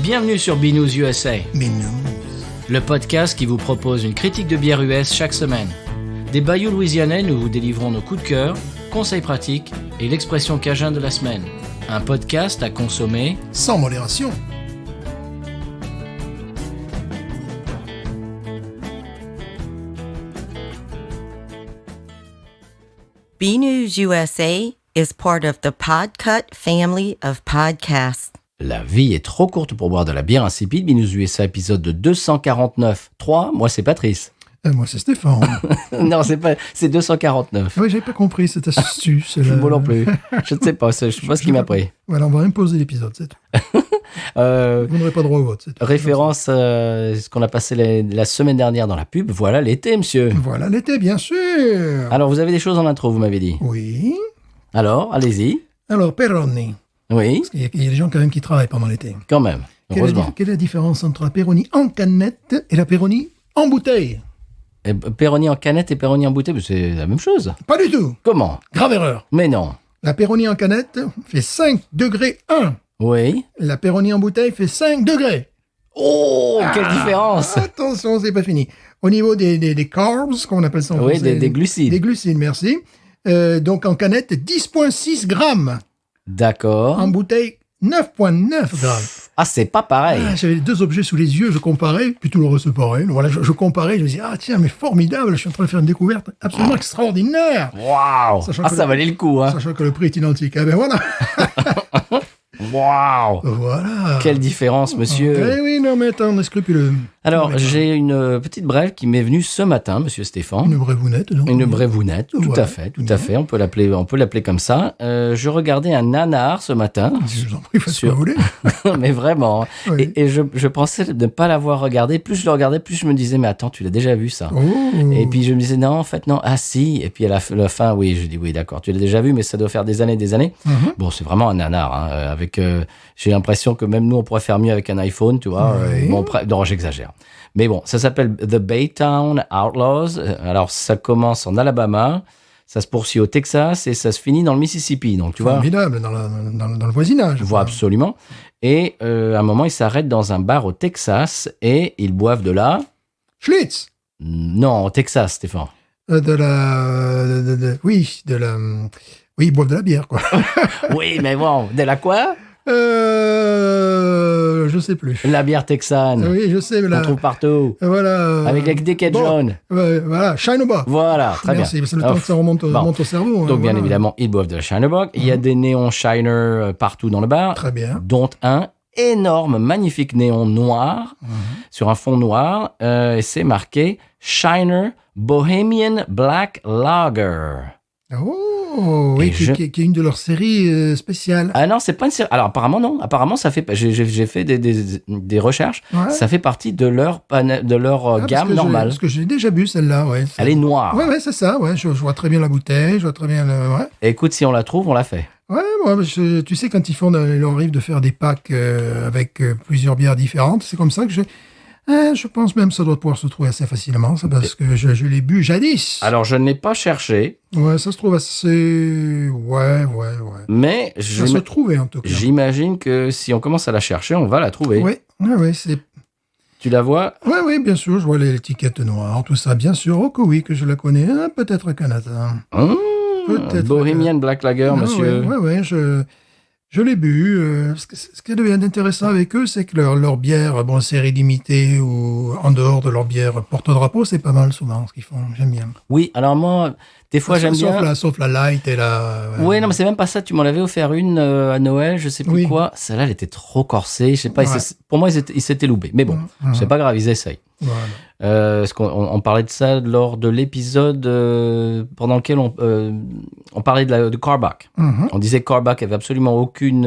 Bienvenue sur Binous USA, Binous. le podcast qui vous propose une critique de bière US chaque semaine. Des bayous louisianais, nous vous délivrons nos coups de cœur, conseils pratiques et l'expression cajun de la semaine. Un podcast à consommer Sans modération. BNews USA is part of the Podcut family of podcasts. La vie est trop courte pour boire de la bière insipide. Binous USA épisode de 249. 3, moi c'est Patrice. Moi, c'est Stéphane. Non, c'est 249. Oui, j'avais pas compris cette astuce. Moi non plus. Je ne sais pas, je sais pas ce qui m'a pris. Voilà, on va imposer l'épisode, c'est tout. Vous n'aurez pas droit au vote, c'est tout. Référence à ce qu'on a passé la semaine dernière dans la pub. Voilà l'été, monsieur. Voilà l'été, bien sûr. Alors, vous avez des choses en intro, vous m'avez dit. Oui. Alors, allez-y. Alors, Peroni. Oui, Parce qu'il y a des gens quand même qui travaillent pendant l'été. quand même. Heureusement. Quelle est la différence entre la Peroni en canette et la Peroni en bouteille? Et Peroni en canette et Peroni en bouteille, c'est la même chose. Pas du tout. Comment? Grave erreur. Mais non. La Peroni en canette fait 5 degrés 1. Oui. La Peroni en bouteille fait 5 degrés. Oh, quelle différence! Attention, c'est pas fini. Au niveau des carbs, qu'on appelle ça en Oui, français, des glucides. Des glucides, merci. Donc en canette, 10,6 grammes. D'accord. En bouteille, 9,9 grammes. Ah, c'est pas pareil. J'avais les deux objets sous les yeux, je comparais, puis tout le reste c'est pareil. Voilà, je comparais, je me disais, ah tiens, mais formidable, je suis en train de faire une découverte absolument extraordinaire. Waouh! Sachant Ah, que ça valait le coup, hein. Sachant que le prix est identique. Ah ben voilà. Waouh! Voilà. Quelle différence, monsieur. Eh oui, non mais attends, on est scrupuleux. Alors, j'ai une petite brève qui m'est venue ce matin, monsieur Stéphane. Une brévounette, donc. Une brévounette, tout Voilà. à fait, tout à fait. On peut l'appeler comme ça. Je regardais un nanar ce matin, Je vous en prie, faites ce que Sur- vous voulez. mais vraiment. Oui. Et je pensais ne pas l'avoir regardé. Plus je le regardais, plus je me disais, mais attends, tu l'as déjà vu ça. Oh. Et puis je me disais, non, en fait, non, ah si. Et puis à la fin, oui, je dis, oui, d'accord, tu l'as déjà vu, mais ça doit faire des années, des années. Mhm. Bon, c'est vraiment un nanar. Hein, j'ai l'impression que même nous, on pourrait faire mieux avec un iPhone, tu vois. Oui. Non, j'exagère. Mais bon, ça s'appelle The Baytown Outlaws. Alors, ça commence en Alabama, ça se poursuit au Texas et ça se finit dans le Mississippi. Donc, tu vois, Formidable dans le voisinage. je vois absolument. Et à un moment, ils s'arrêtent dans un bar au Texas et ils boivent de la... Schlitz. Non, au Texas, Stéphane. Oui, ils boivent de la bière, quoi. Oui, mais bon, de la quoi? Je sais plus. La bière texane. Oui, je sais, mais On là. trouve partout. Voilà. Avec l'étiquette Bon, jaune. Voilà, Shineoba. Voilà, très Merci, bien. c'est le temps que ça remonte au cerveau. Donc, bien voilà. évidemment, ils boivent de la Shinerbog. Il y a des néons Shiner partout dans le bar, Très bien. dont un énorme, magnifique néon noir sur un fond noir. Et c'est marqué Shiner Bohemian Black Lager. Oh, oui, Et qui est une de leurs séries spéciales. Ah non, c'est pas une série. Alors, apparemment, non. Apparemment, ça fait. J'ai fait des recherches. Ouais. Ça fait partie de leur Ah, gamme normale. Parce que j'ai déjà bu celle-là, ouais. Elle est noire. Ouais, c'est ça, ouais. Je vois très bien la bouteille, je vois très bien le. Ouais. Et écoute, si on la trouve, on la fait. Ouais, tu sais, quand il leur arrive de faire des packs avec plusieurs bières différentes, c'est comme ça que je pense même que ça doit pouvoir se trouver assez facilement, ça, parce que je l'ai bu jadis. Alors, je n'ai pas cherché, Ouais, ça se trouve assez. Ouais. mais Ça se trouvait en tout cas. j'imagine que si on commence à la chercher, on va la trouver. Ouais, c'est. Tu la vois? Ouais, bien sûr, je vois l'étiquette noire, tout ça, bien sûr. Oh que oui, que je la connais. Ah, peut-être Canada. Peut-être. Bohemian Black Lager, Ah, monsieur. Ouais, je l'ai bu. Ce qui est intéressant avec eux, c'est que leur bière, bon, série limitée ou en dehors de leur bière porte-drapeau, c'est pas mal souvent ce qu'ils font. J'aime bien. Oui, alors moi, des fois, j'aime bien. Sauf la light et la. Oui, non, mais c'est même pas ça. Tu m'en avais offert une à Noël, je sais plus Oui. quoi. Celle-là, elle était trop corsée. Je sais pas. Ouais. Pour moi, ils s'étaient loupés. Mais bon, c'est pas grave, ils essayent. Voilà. Parce qu'on parlait de ça lors de l'épisode pendant lequel on parlait de Carback. Mhm. On disait que Carback avait absolument aucune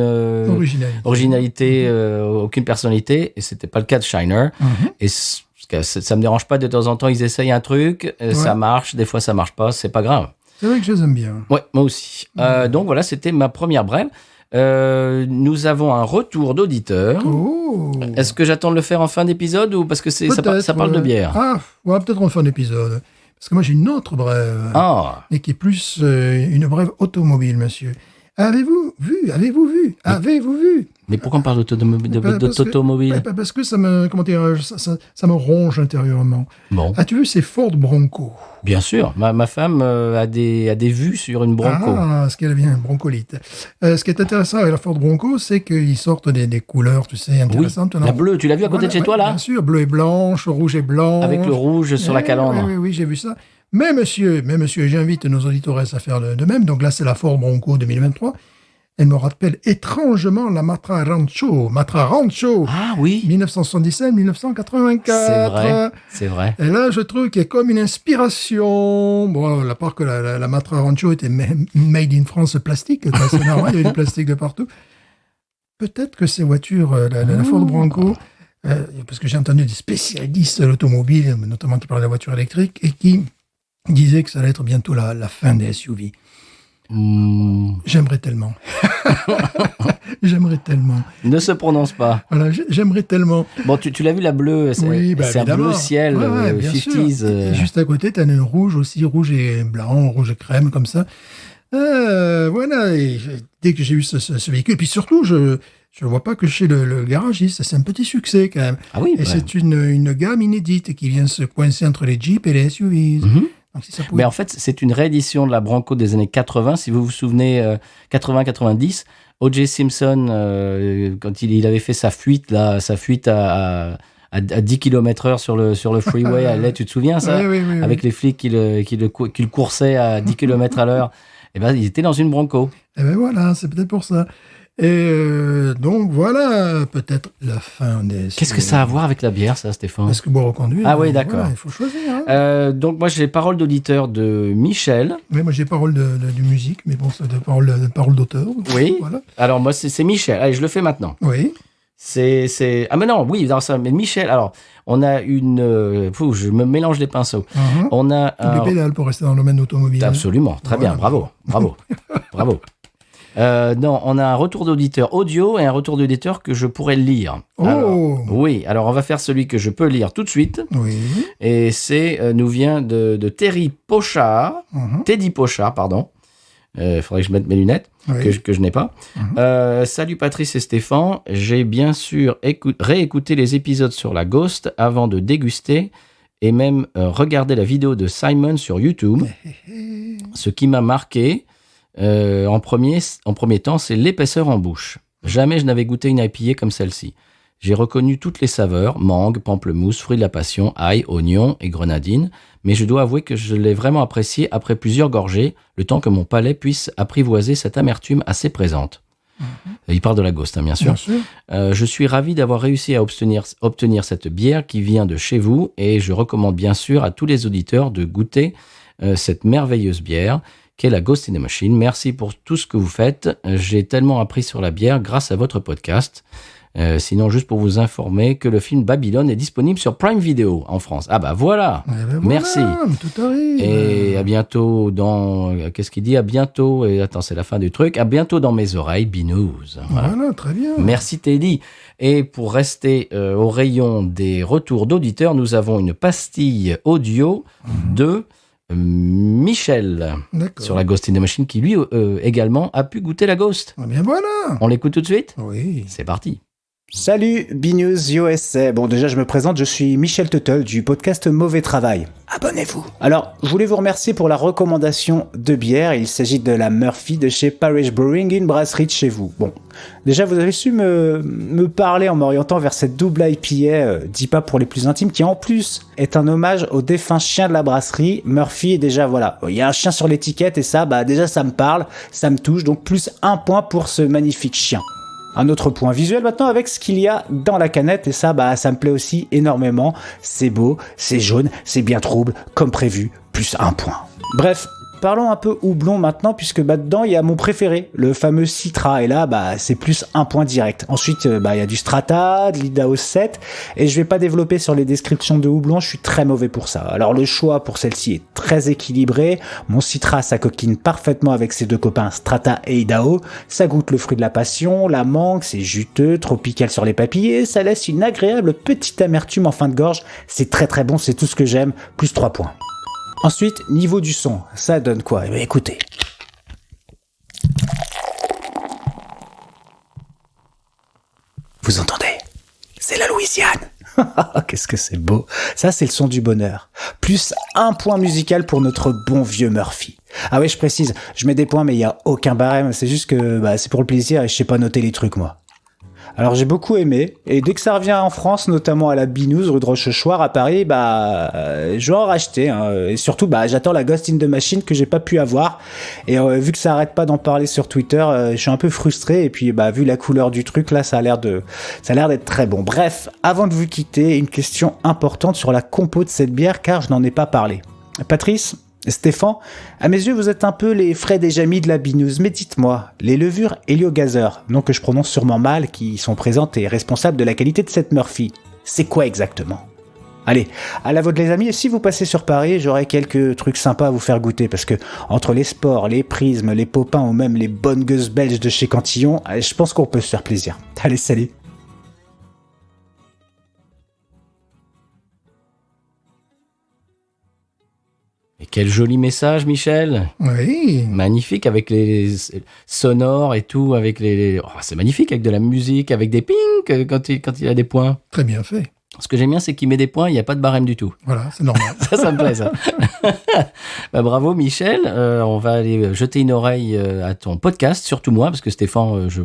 originalité, aucune personnalité, et c'était pas le cas de Shiner. Mhm. Et ça me dérange pas de temps en temps, ils essayent un truc, ça marche, des fois ça marche pas, c'est pas grave. C'est vrai que je les aime bien. Ouais, moi aussi. Donc voilà, c'était ma première brève. Nous avons un retour d'auditeur. Oh. Est-ce que j'attends de le faire en fin d'épisode ou parce que ça parle de bière? Ah, ouais, peut-être en fin d'épisode. Parce que moi, j'ai une autre brève. Ah, Mais qui est plus une brève automobile, monsieur. Avez-vous vu? Mais pourquoi on parle d'automobile? Parce que ça me, comment dire, ça me ronge intérieurement. Bon, As-tu vu ces Ford Bronco? bien sûr. Ma femme a des vues sur une Bronco. Ah, ce qu'elle a bien, broncolite. Ce qui est intéressant avec la Ford Bronco, c'est qu'ils sortent des couleurs, tu sais, Oui, intéressantes. la bleue, tu l'as vu à côté de chez toi, là? Bien sûr, bleu et blanche, rouge et blanc. Avec le rouge sur la calandre. Oui, j'ai vu ça. Mais monsieur, j'invite nos auditeurs à faire de même. Donc là, c'est la Ford Bronco 2023. Elle me rappelle étrangement la Matra Rancho. Ah oui, 1977-1984. c'est vrai. Et là, je trouve qu'il y a comme une inspiration. Bon, à part que la Matra Rancho était made in France plastique, quoi, c'est normal, il y avait du plastique de partout. Peut-être que ces voitures, la Ford Bronco, parce que j'ai entendu des spécialistes de l'automobile, notamment qui parlaient de la voiture électrique, et qui disaient que ça allait être bientôt la fin des SUV. J'aimerais tellement. J'aimerais tellement. Ne se prononce pas. Voilà, j'aimerais tellement. Bon, tu l'as vu, la bleue, c'est Oui, c'est un évidemment. bleu ciel, Bien 50s. sûr. Et juste à côté, tu as un rouge aussi, rouge et blanc, rouge et crème, comme ça. Voilà, et dès que j'ai eu ce véhicule, puis surtout, je ne vois pas que chez le garagiste, c'est un petit succès quand même. Ah oui, Et ouais. c'est une gamme inédite qui vient se coincer entre les Jeeps et les SUVs. Donc, si ça pouvait... Mais en fait, c'est une réédition de la Bronco des années 80. Si vous vous souvenez, 80-90, O.J. Simpson, quand il avait fait sa fuite à 10 km/h sur le freeway, là, tu te souviens ça? Oui. Avec les flics qui le coursaient à 10 km à l'heure. Eh ben, il était dans une Bronco. Eh ben voilà, c'est peut-être pour ça. Et donc voilà, peut-être la fin des... Qu'est-ce que ça a à voir avec la bière, ça, Stéphane? Parce que boire ou conduire... Ah oui, d'accord. Voilà, il faut choisir. Hein. Donc moi, j'ai parole d'auditeur de Michel. Oui, moi j'ai parole de musique, mais bon, c'est de parole d'auteur. Oui. Voilà. Alors moi, c'est Michel. Allez, je le fais maintenant. Oui. Ah mais non, oui, dans ça. Mais Michel, alors, on a une... je me mélange les pinceaux. On a Les pédales pour rester dans le domaine automobile. Absolument, très bien, bravo. Non, on a un retour d'auditeur audio et un retour d'auditeur que je pourrais lire. Oh. Alors, oui, alors on va faire celui que je peux lire tout de suite. Oui. Et nous vient de Teddy Pochard, pardon. Faudrait que je mette mes lunettes, Oui. que je n'ai pas. Salut Patrice et Stéphane, j'ai bien sûr réécouté les épisodes sur la Ghost avant de déguster et même regarder la vidéo de Simon sur YouTube. Ce qui m'a marqué en premier temps, c'est l'épaisseur en bouche. Jamais je n'avais goûté une IPA comme celle-ci. J'ai reconnu toutes les saveurs, mangue, pamplemousse, fruits de la passion, ail, oignon et grenadine, mais je dois avouer que je l'ai vraiment apprécié après plusieurs gorgées, le temps que mon palais puisse apprivoiser cette amertume assez présente. Il parle de la Ghost, bien sûr. Bien sûr. Je suis ravi d'avoir réussi à obtenir cette bière qui vient de chez vous, et je recommande bien sûr à tous les auditeurs de goûter cette merveilleuse bière qu'est la Ghost in the Machine. Merci pour tout ce que vous faites. J'ai tellement appris sur la bière grâce à votre podcast. Sinon, juste pour vous informer que le film Babylone est disponible sur Prime Video en France. Ah bah voilà, Eh ben voilà, merci. Tout arrive. Et à bientôt qu'est-ce qu'il dit? À bientôt, et attends, c'est la fin du truc. À bientôt dans mes oreilles, binous. Voilà, très bien. Merci Teddy. Et pour rester au rayon des retours d'auditeurs, nous avons une pastille audio de Michel D'accord. sur la Ghost in the Machine qui lui également a pu goûter la Ghost. Eh bien voilà. On l'écoute tout de suite? Oui. C'est parti. Salut BNews USA. Bon, déjà je me présente, je suis Michel Tuttle du podcast Mauvais Travail. Abonnez-vous. Alors, je voulais vous remercier pour la recommandation de bière. Il s'agit de la Murphy de chez Parish Brewing, une brasserie de chez vous. Bon, déjà vous avez su me parler en m'orientant vers cette double IPA, dit pas pour les plus intimes, qui en plus est un hommage au défunt chien de la brasserie. Murphy, et déjà voilà, il y a un chien sur l'étiquette et ça, bah déjà ça me parle, ça me touche, donc plus 1 point pour ce magnifique chien. Un autre point visuel maintenant avec ce qu'il y a dans la canette, et ça, bah, ça me plaît aussi énormément. C'est beau, c'est jaune, c'est bien trouble, comme prévu, plus 1 point. Bref, parlons un peu houblon maintenant, puisque bah, dedans, il y a mon préféré, le fameux Citra, et là, bah, c'est plus 1 point direct. Ensuite, bah, il y a du Strata, de l'Idaho 7, et je vais pas développer sur les descriptions de houblon, je suis très mauvais pour ça. Alors, le choix pour celle-ci est très équilibré. Mon Citra, ça coquine parfaitement avec ses deux copains Strata et Idaho. Ça goûte le fruit de la passion, la mangue, c'est juteux, tropical sur les papilles, et ça laisse une agréable petite amertume en fin de gorge. C'est très très bon, c'est tout ce que j'aime, plus 3 points. Ensuite, niveau du son, ça donne quoi? Eh bien, écoutez. Vous entendez? C'est la Louisiane. Qu'est-ce que c'est beau. Ça, c'est le son du bonheur. Plus 1 point musical pour notre bon vieux Murphy. Ah ouais, je précise, je mets des points, mais il n'y a aucun barème. C'est juste que c'est pour le plaisir et je sais pas noter les trucs, moi. Alors j'ai beaucoup aimé, et dès que ça revient en France, notamment à la Binous, rue de Rochechouart à Paris, je vais en racheter, hein. Et surtout, j'attends la Ghost in the Machine que j'ai pas pu avoir, et vu que ça arrête pas d'en parler sur Twitter, je suis un peu frustré, et puis vu la couleur du truc, là, ça a l'air d'être très bon. Bref, avant de vous quitter, une question importante sur la compo de cette bière, car je n'en ai pas parlé. Patrice, Stéphane, à mes yeux, vous êtes un peu les Fred et Jamy de la Binous, mais dites-moi, les levures héliogazeurs, nom que je prononce sûrement mal, qui sont présentes et responsables de la qualité de cette Murphy, c'est quoi exactement? Allez, à la vôtre les amis, et si vous passez sur Paris, j'aurai quelques trucs sympas à vous faire goûter, parce que entre les sports, les prismes, les popins ou même les bonnes gueuses belges de chez Cantillon, je pense qu'on peut se faire plaisir. Allez, salut! Et quel joli message, Michel. Oui. Magnifique, avec les sonores et tout, avec c'est magnifique, avec de la musique, avec des ping quand il a des points. Très bien fait. Ce que j'aime bien, c'est qu'il met des points, il n'y a pas de barème du tout. Voilà, c'est normal. Ça me plaît, ça. Bravo, Michel. On va aller jeter une oreille à ton podcast, surtout moi, parce que Stéphane, je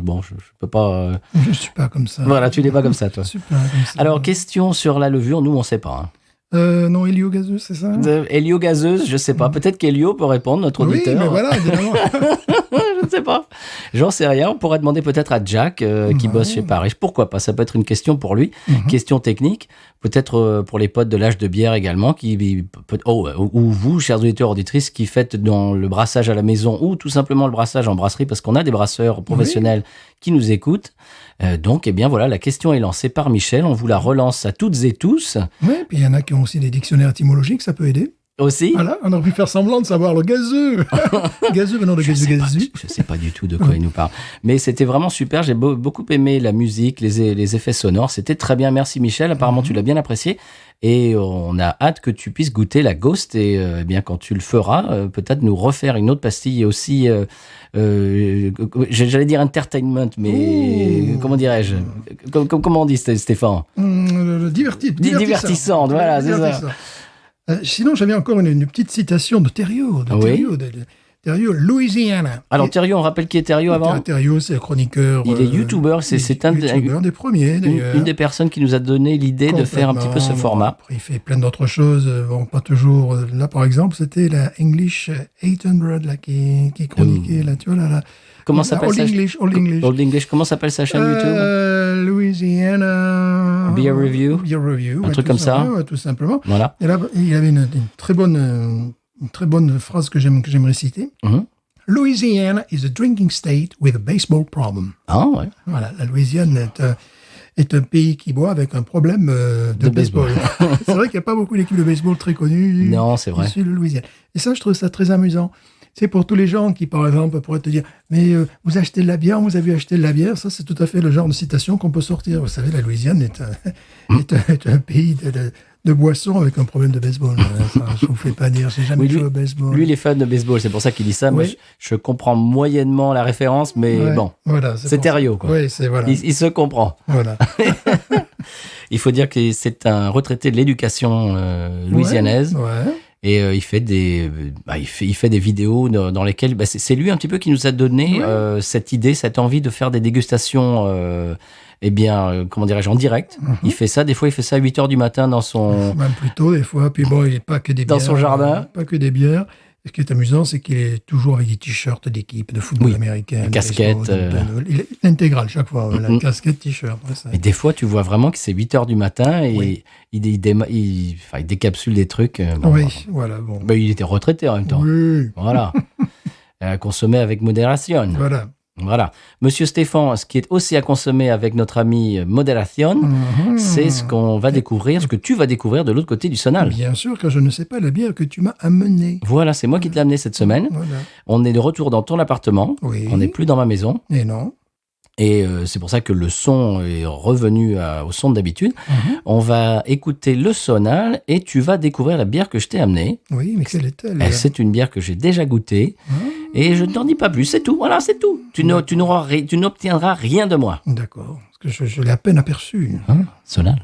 peux pas... Je suis pas comme ça. Voilà, tu n'es pas comme ça, toi. Je suis pas comme ça. Alors, question sur la levure, nous, on ne sait pas. Hein. Non, héliogazeuse, c'est ça? Héliogazeuse, je sais pas. Peut-être qu'Hélio peut répondre, notre auditeur. Oui, mais voilà, évidemment. Je ne sais pas. J'en sais rien. On pourrait demander peut-être à Jack, qui bosse chez Paris. Pourquoi pas? Ça peut être une question pour lui. Question technique. Peut-être pour les potes de l'âge de bière également, ou vous, chers auditeurs, auditrices, qui faites dans le brassage à la maison ou tout simplement le brassage en brasserie, parce qu'on a des brasseurs professionnels qui nous écoutent. Donc, eh bien voilà, la question est lancée par Michel. On vous la relance à toutes et tous. Oui, puis il y en a qui ont aussi des dictionnaires étymologiques, ça peut aider. Aussi. Voilà, on aurait pu faire semblant de savoir le gazeux. Gazeux venant de gazeux. Je sais pas du tout de quoi il nous parle. Mais c'était vraiment super. J'ai beaucoup aimé la musique, les effets sonores. C'était très bien. Merci Michel. Apparemment, tu l'as bien apprécié. Et on a hâte que tu puisses goûter la Ghost. Et bien, quand tu le feras, peut-être nous refaire une autre pastille aussi. J'allais dire entertainment, mais comment dirais-je? Comment on dit, Stéphane? Divertissante, voilà, c'est ça. Sinon, j'avais encore une petite citation de Thériault. Thériault, Louisiana. Alors, Thériault, on rappelle qui est Thériault avant? Thériault, c'est le chroniqueur. Il est youtubeur, c'est un des premiers, d'ailleurs. Une des personnes qui nous a donné l'idée de faire un petit peu ce format. Après, il fait plein d'autres choses. Bon, pas toujours. Là, par exemple, c'était la English 800, là, qui chroniquait, là, tu vois, là. Comment s'appelle ça? Old English. Comment s'appelle sa chaîne YouTube? Louisiana. Beer Review. Un truc comme ça. Tout simplement. Voilà. Et là, il avait une très bonne phrase que j'aimerais citer. Louisiana is a drinking state with a baseball problem. Ah, ouais. Voilà, la Louisiane est un pays qui boit avec un problème de baseball. C'est vrai qu'il n'y a pas beaucoup d'équipes de baseball très connues. Non, c'est vrai. Issues de Louisiane. Et ça, je trouve ça très amusant. C'est pour tous les gens qui, par exemple, pourraient te dire « Mais vous achetez de la bière, vous avez acheté de la bière », ça, c'est tout à fait le genre de citation qu'on peut sortir. Vous savez, la Louisiane est un pays de boissons avec un problème de baseball. Ça, je ne vous fais pas dire, j'ai jamais joué au baseball. Lui, il est fan de baseball, c'est pour ça qu'il dit ça. Oui. Moi, je comprends moyennement la référence, mais bon, voilà, c'est Thériault, quoi. Oui, c'est voilà. Il se comprend. Voilà. Il faut dire que c'est un retraité de l'éducation louisianaise. Ouais. Et il fait des vidéos dans lesquelles c'est lui un petit peu qui nous a donné cette idée, cette envie de faire des dégustations comment dirais-je, en direct. Il fait ça, des fois il fait ça à 8h du matin dans son... Même plus tôt des fois, puis bon, il n'est pas que des bières. Dans son jardin. Pas que des bières. Ce qui est amusant, c'est qu'il est toujours avec des t-shirts d'équipe de football américain. Une casquette. Il est intégral chaque fois, la casquette, t-shirt. Et des fois, tu vois vraiment que c'est 8h du matin et il décapsule des trucs. Voilà. Bon. Il était retraité en même temps. Oui. Voilà. Consommer avec modération. Voilà. Monsieur Stéphane, ce qui est aussi à consommer avec notre ami modération, c'est ce qu'on va découvrir, ce que tu vas découvrir de l'autre côté du sonal. Bien sûr, car je ne sais pas la bière que tu m'as amenée. Voilà, c'est moi qui te l'ai amenée cette semaine. Voilà. On est de retour dans ton appartement. Oui. On n'est plus dans ma maison. Et non. Et c'est pour ça que le son est revenu au son d'habitude. On va écouter le sonal et tu vas découvrir la bière que je t'ai amenée. Oui, mais quelle est-elle? C'est une bière que j'ai déjà goûtée. Et je ne t'en dis pas plus, c'est tout. Voilà, c'est tout. Tu n'obtiendras rien de moi. D'accord. Parce que je l'ai à peine aperçu. Hein, Solal.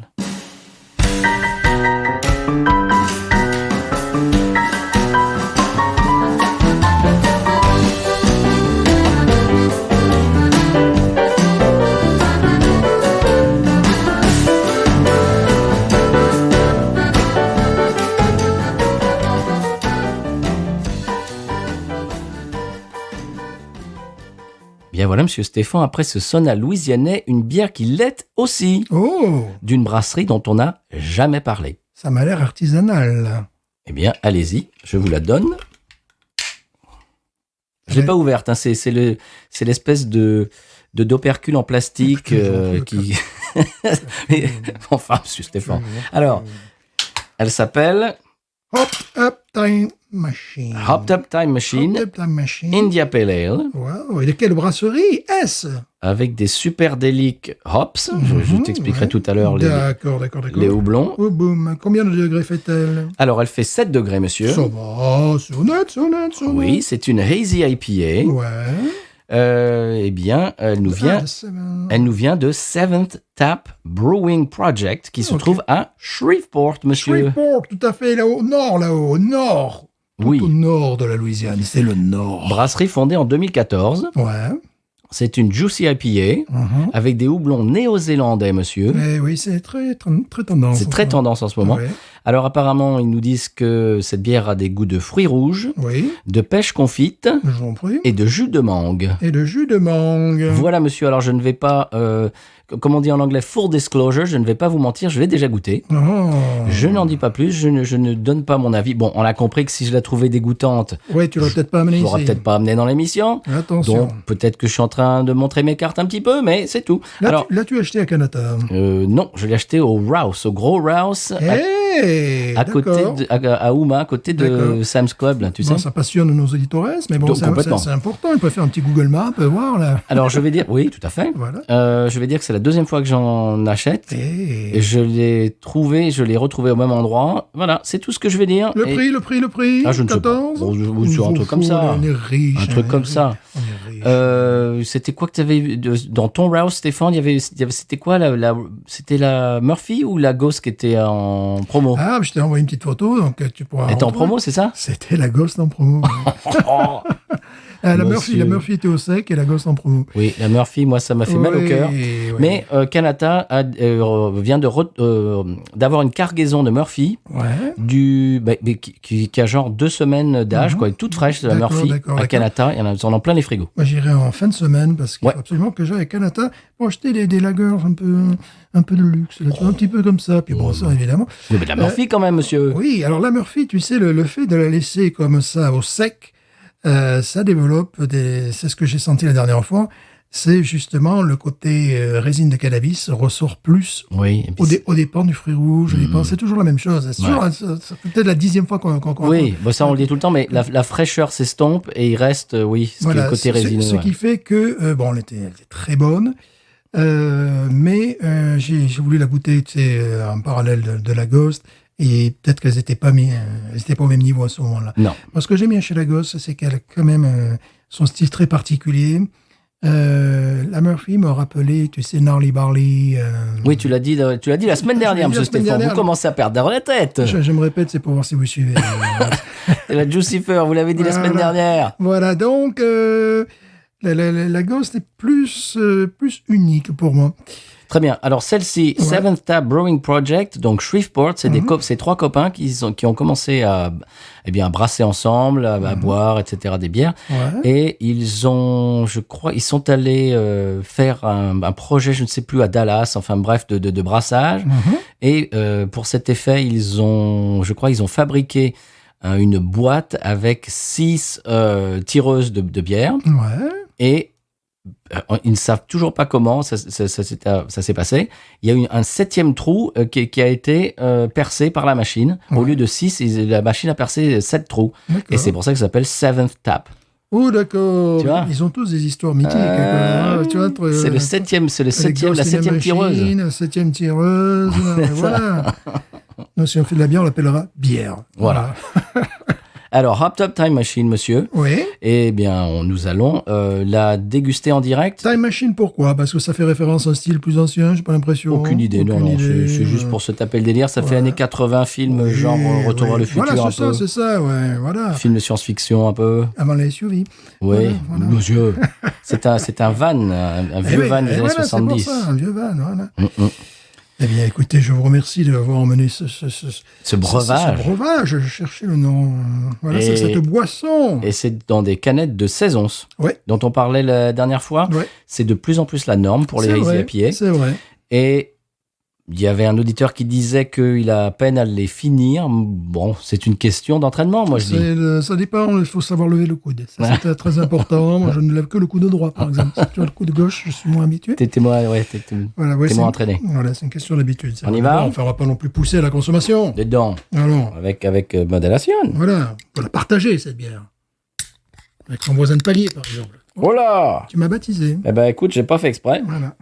Bien voilà, monsieur Stéphane, après ce Sonal louisianais, une bière qui l'est aussi, Oh, d'une brasserie dont on n'a jamais parlé. ça m'a l'air artisanal. Eh bien, allez-y, je vous la donne. Je l'ai Ouais. pas ouverte, hein, c'est l'espèce de d'opercule en plastique qui... Mais, enfin, monsieur Stéphane. Alors, elle s'appelle Hop Up Time Machine. Hopped Up Time Machine Hop Up Time Machine. India Pale Ale, Wow. Et de quelle brasserie est-ce? avec des super-déliques hops. Je t'expliquerai Ouais. tout à l'heure D'accord. les houblons. Oh, boum. Combien de degrés fait-elle? Alors, elle fait 7 degrés, monsieur. Ça va, c'est honnête. Oui, c'est une Hazy IPA. Ouais. Eh bien, elle nous vient de Seventh Tap Brewing Project, qui se Ok. trouve à Shreveport, monsieur. Shreveport, tout à fait, là-haut, au nord. Tout Oui. au nord de la Louisiane, c'est le nord. Brasserie fondée en 2014. Ouais. C'est une Juicy IPA Mhm. avec des houblons néo-zélandais, monsieur. Eh oui, c'est très tendance. C'est très tendance en ce moment. Ouais. Alors apparemment, ils nous disent que cette bière a des goûts de fruits rouges, Oui, de pêche confite je vous en prie. et de jus de mangue. Et de jus de mangue. Voilà, monsieur. Alors je ne vais pas, comme on dit en anglais, full disclosure, je ne vais pas vous mentir, je l'ai déjà goûté. Oh. Je n'en dis pas plus, je ne donne pas mon avis. Bon, on a compris que si je la trouvais dégoûtante, Ouais, tu l'auras peut-être pas amené je l'aurais ici. peut-être pas amené dans l'émission. Attention. Donc peut-être que je suis en train de montrer mes cartes un petit peu, mais c'est tout. Là, Alors, tu as acheté à Canada. non, je l'ai acheté au Rouse, au gros Rouse, à côté d'accord. à Houma, à côté de D'accord. Sam's Club, là, tu Bon, sais. ça passionne nos auditeurs, mais bon, Donc, c'est complètement. important. Il peut faire un petit Google Map, voir là. Alors je vais dire, oui, tout à fait. Voilà. Je vais dire que c'est la deuxième fois que j'en achète. Et Et je l'ai retrouvé au même endroit. Voilà, c'est tout ce que je vais dire. le Et- prix. Ah, je ne sais pas. 14. Bon, sur un truc comme ça. On est riche. Un truc comme ça. On est riche. C'était quoi que tu avais dans ton Rouse, Stéphane? C'était quoi c'était la Murphy ou la Ghost qui était en promo? Ah, je t'ai envoyé une petite photo, donc tu pourras. Elle était en retrouver. promo, c'est ça? C'était la Ghost en promo. Oh. La Monsieur. Murphy était au sec et la Ghost en promo. Oui, la Murphy, moi, ça m'a fait mal au Oui, cœur. oui. Mais Canada vient d'avoir une cargaison de Murphy Ouais. qui a genre 2 semaines d'âge, Mhm. quoi, toute fraîche, de la D'accord, Murphy d'accord, à d'accord. Canada. Il y en a plein les frigos. Moi, j'irai en fin de semaine parce qu'il Ouais. faut absolument que j'aille à Canada pour acheter des lagers un peu de luxe, là, tu vois, un petit peu comme ça. Puis bon, ça, évidemment. Mais de la Murphy quand même, monsieur. Oui, alors la Murphy, tu sais, le fait de la laisser comme ça au sec, ça développe c'est ce que j'ai senti la dernière fois, c'est justement le côté résine de cannabis ressort plus Oui. et puis au dépend du fruit rouge, au dépend, c'est toujours la même chose. C'est toujours, Ouais. ça fait peut-être la 10e fois qu'on oui, bon, ça on le dit tout le temps, mais la fraîcheur s'estompe et il reste, oui, ce qui est Voilà, le côté résineux. ce ouais. qui fait que, bon, elle était très bonne, mais j'ai voulu la goûter, tu sais, en parallèle de la Ghost, et peut-être qu'elles n'étaient pas au même niveau à ce moment-là. Non. Moi, ce que j'aime bien chez la Ghost, c'est qu'elle a quand même son style très particulier. La Murphy m'a rappelé, tu sais, Gnarly Barley. Oui, tu l'as dit la semaine dernière, Je l'ai dit la monsieur semaine Stéphane. dernière. Vous commencez à perdre la tête. Je me répète, c'est pour voir si vous suivez. C'est la Jucifer, vous l'avez dit la semaine Voilà. dernière. Voilà, donc la Ghost est plus unique pour moi. Très bien. Alors celle-ci, Ouais. Seventh Tap Brewing Project, donc Shreveport, c'est c'est 3 copains qui ont commencé à brasser ensemble, à boire, etc. des bières. Ouais. Et ils sont allés faire un projet, je ne sais plus, à Dallas, enfin bref, de brassage. Mhm. Et pour cet effet, ils ont fabriqué une boîte avec 6 tireuses de bière. Ouais. Et ils ne savent toujours pas comment ça s'est passé. Il y a eu un 7e trou qui a été percé par la machine. Au Ouais. lieu de 6, la machine a percé 7 trous. D'accord. Et c'est pour ça que ça s'appelle Seventh Tap. Oh, d'accord. Tu vois Ils ont tous des histoires mythiques. quoi. Tu vois, entre, C'est le 7e, la 7e tireuse. La 7e tireuse. Voilà. Nous, si on fait de la bière, on l'appellera bière. Voilà. Alors, Hop Top Time Machine, monsieur. Oui. Eh bien, nous allons la déguster en direct. Time Machine, pourquoi? Parce que ça fait référence à un style plus ancien, j'ai pas l'impression. Aucune idée, non, c'est juste pour se taper le délire. Ça fait années 80, film Oui, genre Retour vers le futur voilà, un peu. c'est ça, ouais, voilà. Film de science-fiction un peu. Avant les SUV. Oui, Voilà. monsieur. C'est un van, un vieux van des années 70. C'est pour ça, un vieux van, voilà. Mm. Eh bien, écoutez, je vous remercie d'avoir emmené ce breuvage. Ce breuvage, je cherchais le nom. Voilà, Et- c'est cette boisson. Et c'est dans des canettes de 16 onces, Ouais. dont on parlait la dernière fois. Ouais. C'est de plus en plus la norme pour les C'est hazy vrai, IPA. c'est vrai. Et il y avait un auditeur qui disait qu'il a peine à les finir. Bon, c'est une question d'entraînement, moi je dis. Ça dépend, il faut savoir lever le coude. Ça, c'est très important. Moi, je ne lève que le coude droit, par exemple. Si tu as le coude gauche, je suis moins habitué. T'es moins Voilà, ouais, t'es moins entraîné. Voilà, c'est une question d'habitude. On y va On ne fera pas non plus pousser à la consommation. Dedans, Alors, avec modération. voilà, on peut la partager, cette bière. Avec ton voisin de palier, par exemple. Oh là! Tu m'as baptisé. Eh ben écoute, j'ai pas fait exprès. Voilà.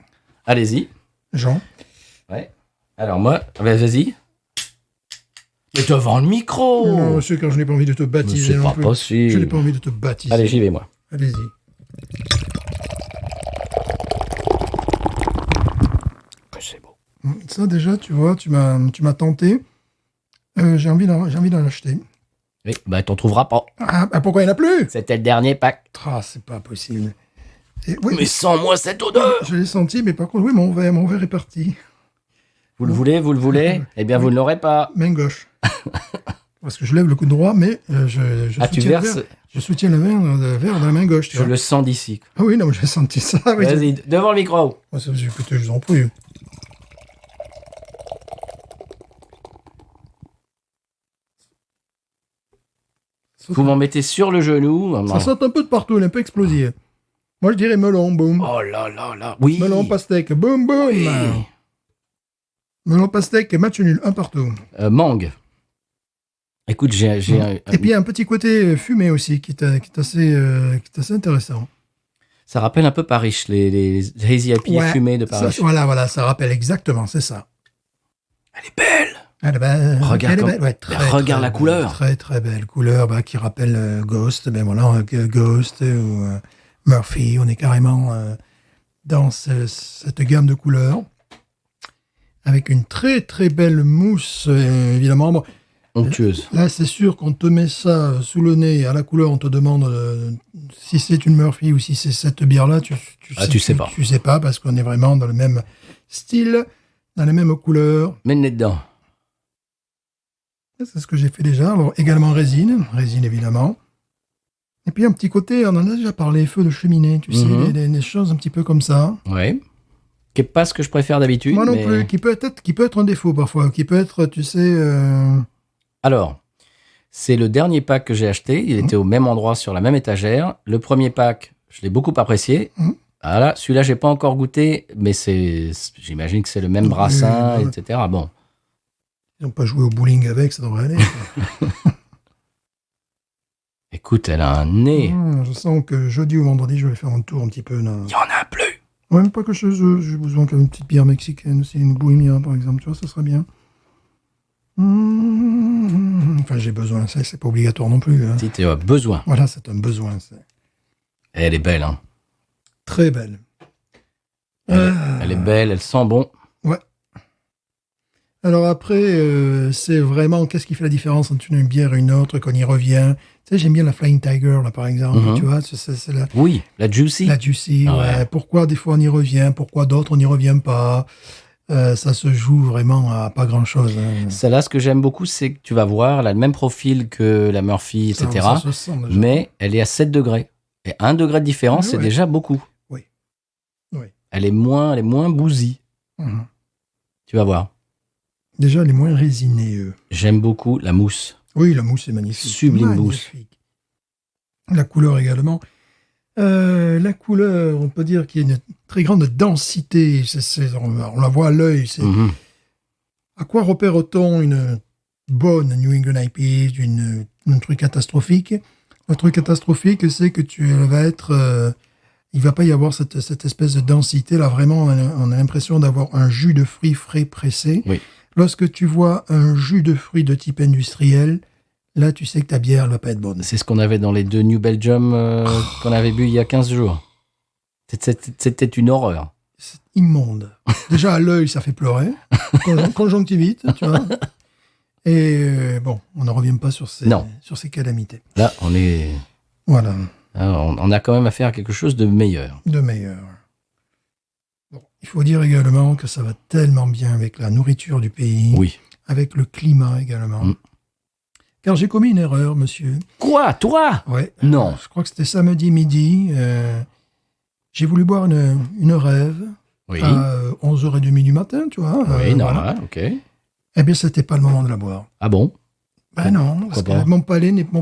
Allez-y. Jean. Ouais. Alors moi, vas-y. Mais devant le micro! Non, monsieur, quand je n'ai pas envie de te Mais baptiser c'est non pas plus. possible. Je n'ai pas envie de te baptiser. Allez, j'y vais moi. Allez-y. C'est beau. Ça, déjà, tu vois, tu m'as tenté. J'ai envie d'en acheter. Oui, bah t'en trouveras pas. Ah, pourquoi il n'y en a plus? C'était le dernier pack. Ah, c'est pas possible. Et, oui, Mais sans moi cette odeur! je l'ai senti, mais par contre, oui, mon verre est parti. Vous le voulez? Eh bien, vous ne l'aurez pas. Main gauche. Parce que je lève le coude droit, mais je Ah, tu soutiens verses? le verre. Je soutiens le verre dans la main gauche. Tu Je vois. le sens d'ici. Ah oui, non, mais j'ai senti ça. Oui, Vas-y, devant le micro. écoutez, je vous en prie. Vous m'en mettez sur le genou. Ça saute un peu de partout, il est un peu explosif. Moi, je dirais melon, boum. Oh là là là. Oui. Melon, pastèque, boum, boum. Oui. Melon, pastèque, match nul, un partout. Mangue. Écoute, j'ai Et puis, il y a un petit côté fumé aussi qui est assez intéressant. Ça rappelle un peu Paris, les hazy IPA Ouais, fumés de Ça, Paris. voilà, ça rappelle exactement, c'est ça. Elle est belle. Elle est belle. Regarde Elle est comme- belle, ouais, très, regarde très la couleur. belle, très, très belle couleur qui rappelle Ghost. Ben voilà, Ghost ou Murphy, on est carrément dans cette gamme de couleurs. Avec une très, très belle mousse, évidemment. Bon, Onctueuse. là, c'est sûr qu'on te met ça sous le nez. À la couleur, on te demande si c'est une Murphy ou si c'est cette bière-là. Tu sais pas. Tu sais pas, parce qu'on est vraiment dans le même style, dans les mêmes couleurs. Mets le nez dedans. C'est ce que j'ai fait déjà. Alors, également résine évidemment. Et puis un petit côté, on en a déjà parlé, feu de cheminée, tu sais, Mhm. des choses un petit peu comme ça. Ouais. Qui n'est pas ce que je préfère d'habitude. Moi non mais- plus, qui peut être un défaut parfois, qui peut être, tu sais, Alors, c'est le dernier pack que j'ai acheté. Il était au même endroit, sur la même étagère. Le premier pack, je l'ai beaucoup apprécié. Mhm. Voilà, celui-là, j'ai pas encore goûté, mais j'imagine que c'est le même brassin, Oui, etc. Bon, ils n'ont pas joué au bowling avec, ça devrait aller. écoute, elle a un nez. Je sens que jeudi ou vendredi, je vais faire un tour un petit peu. Là. Il y en a plus. Ouais, même pas que chez eux, j'ai besoin d'une petite bière mexicaine aussi, une bohémia par exemple, tu vois, ça serait bien. Enfin, j'ai besoin, ça, c'est pas obligatoire non plus. Hein. Si tu as besoin. Voilà, c'est un besoin, c'est Elle est belle, hein. très belle. Elle est belle, elle sent bon. Alors après, c'est vraiment qu'est-ce qui fait la différence entre une bière et une autre, qu'on y revient. Tu sais, j'aime bien la Flying Tiger, là, par exemple, Mhm. tu vois, c'est la, Oui, la juicy. la Juicy, Ah ouais. ouais. Pourquoi des fois on y revient, pourquoi d'autres on n'y revient pas. Ça se joue vraiment à pas grand-chose. Hein. Celle-là, ce que j'aime beaucoup, c'est que tu vas voir, elle a le même profil que la Murphy, etc. Ça se sent déjà. Mais elle est à 7 degrés. Et 1 degré de différence, Ah c'est ouais. déjà beaucoup. Oui. Oui. Elle est moins bousy. Mhm. Tu vas voir. Déjà, les moins résinés, eux. J'aime beaucoup la mousse. Oui, la mousse est magnifique. Sublime mousse. Magnifique. La couleur également. La couleur, on peut dire qu'il y a une très grande densité. On la voit à l'œil. Mhm. À quoi repère-t-on une bonne New England IPA un truc catastrophique? Un truc catastrophique, c'est que elle va être... il va pas y avoir cette espèce de densité. Là, vraiment, on a l'impression d'avoir un jus de fruits frais pressé. Oui. Lorsque tu vois un jus de fruits de type industriel, là, tu sais que ta bière, elle va pas être bonne. C'est ce qu'on avait dans les 2 New Belgium qu'on avait bu il y a 15 jours. C'était une horreur. C'est immonde. Déjà, à l'œil, ça fait pleurer. Conjonctivite, tu vois. Et bon, on ne revient pas sur ces calamités. Là, on est... Voilà, On a quand même affaire à quelque chose de meilleur. de meilleur. Bon, il faut dire également que ça va tellement bien avec la nourriture du pays, Oui. avec le climat également. Mm. Car j'ai commis une erreur, monsieur. Quoi, toi? Ouais. Non. Je crois que c'était samedi midi. J'ai voulu boire une rêve Oui. à 11h30 du matin, tu vois. Oui, voilà. normal, ok. Eh bien, c'était pas le moment de la boire. Ah bon? Ben non, parce Pourquoi que mon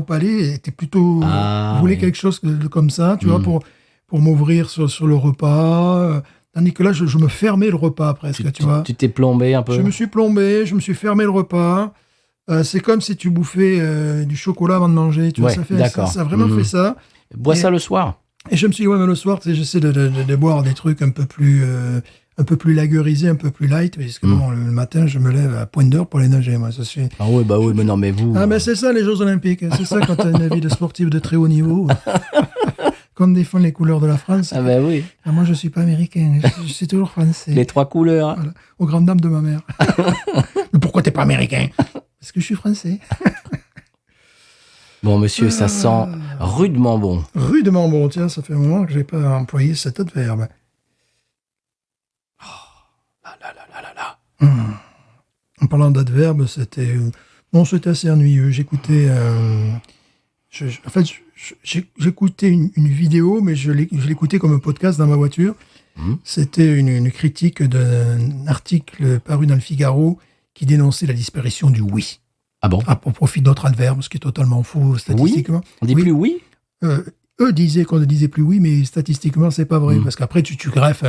palais était plutôt... Ah, voulait oui. quelque chose comme ça, tu vois, Mm. pour m'ouvrir sur le repas. Tandis que là, je me fermais le repas presque, tu vois. Tu t'es plombé un peu? Je me suis plombé, je me suis fermé le repas. C'est comme si tu bouffais du chocolat avant de manger, tu vois. Ouais, Ça d'accord. ça a vraiment Mhm. fait ça. Bois Et- ça le soir. Et je me suis dit, ouais, mais le soir, tu sais, j'essaie de boire des trucs un peu plus lagueurisés, un peu plus light, parce que bon, le matin, je me lève à pointe d'heure pour aller nager, moi. Ça, c'est... Ah oui, bah oui, mais non, mais vous... Ah, mais c'est ça, les Jeux Olympiques. C'est ça, quand tu as une vie de sportif de très haut niveau. Qu'on défend les couleurs de la France. Ah bah oui, Ah, moi, je suis pas américain. Je suis toujours français. les 3 couleurs. Voilà. Aux grandes dames de ma mère. Mais pourquoi t'es pas américain? Parce que je suis français. Bon, monsieur, ça sent rudement bon. Rudement bon. Tiens, ça fait un moment que j'ai pas employé cet adverbe. En parlant d'adverbe, c'était assez ennuyeux. J'écoutais j'écoutais une vidéo, mais je l'écoutais comme un podcast dans ma voiture. C'était une critique d'un article paru dans le Figaro qui dénonçait la disparition du oui. Ah bon? Au profit d'autres adverbes, ce qui est totalement faux statistiquement. On dit Oui. plus oui? Eux disaient qu'on ne disait plus oui, mais statistiquement, c'est pas vrai. Parce qu'après, tu greffes,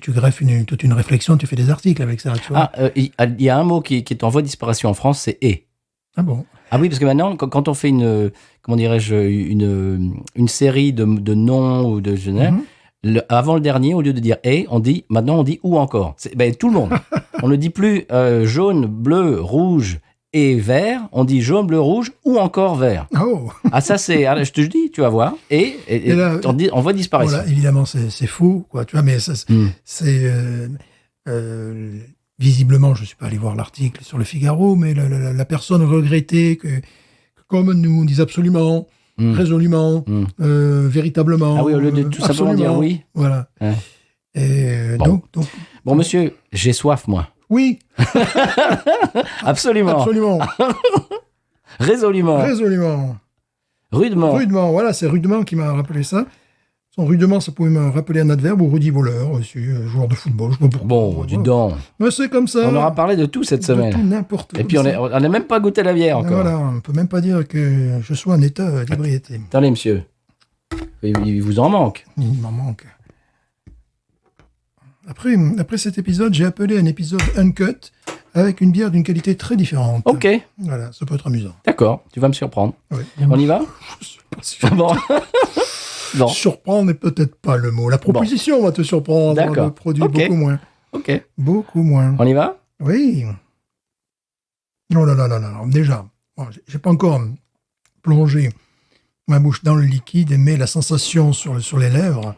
tu greffes toute une réflexion, tu fais des articles avec ça. Tu vois. Il y a un mot qui est en voie de disparition en France, c'est « et Ah bon ». Ah oui, parce que maintenant, quand on fait une série de noms ou de avant le dernier, au lieu de dire « et », maintenant on dit « ou encore ». Tout le monde. On ne dit plus jaune, bleu, rouge et vert, on dit jaune, bleu, rouge ou encore vert. Oh. Ah ça c'est, je te dis, tu vas voir. Et là, on dit en voie de disparition. Voilà, évidemment, c'est faux, quoi. Tu vois, mais ça, c'est visiblement, je ne suis pas allé voir l'article sur le Figaro, mais la personne regrettait que comme nous, on dise absolument, résolument, véritablement. Ah oui, au lieu de tout simplement dire oui. Voilà. Ouais. Et Bon. donc, Bon monsieur, j'ai soif moi. oui, Absolument. absolument, Résolument. résolument. Rudement. Rudement, voilà, c'est rudement qui m'a rappelé ça. Son rudement, ça pouvait me rappeler un adverbe, ou rudi voleur aussi, joueur de football, je sais pas pourquoi. Bon, dis donc. Mais c'est comme ça. On aura parlé de tout cette De semaine. tout, n'importe quoi. Et puis on n'a même pas goûté la bière encore. Voilà, on ne peut même pas dire que je sois en état d'ébriété. Attendez monsieur, il vous en manque. Il m'en manque. Après cet épisode, j'ai appelé un épisode uncut avec une bière d'une qualité très différente. Ok, Voilà, ça peut être amusant. d'accord, tu vas me surprendre. Ouais. On y va? Je suis pas sûr. Bon. Bon, Surprendre n'est peut-être pas le mot. La proposition va te surprendre. D'accord. Le produit, Ok. beaucoup moins. ok. Beaucoup moins. On y va? Oui. Non, déjà, bon, j'ai pas encore plongé ma bouche dans le liquide, mais la sensation sur les lèvres,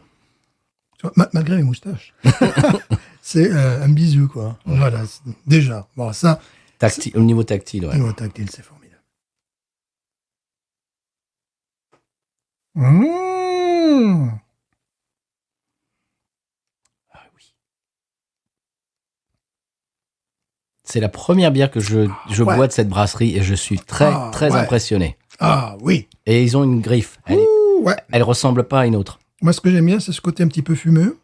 malgré mes moustaches, c'est un bisou, quoi. Voilà, déjà. Bon, ça, Tactile, au niveau tactile, ouais. niveau tactile, c'est formidable. Mmh. Ah oui. C'est la première bière que je Ouais. bois de cette brasserie et je suis très Ouais. impressionné. Ah oui. Et ils ont une griffe. Ouh, ouais. Elle ressemble pas à une autre. Moi, ce que j'aime bien, c'est ce côté un petit peu fumeux.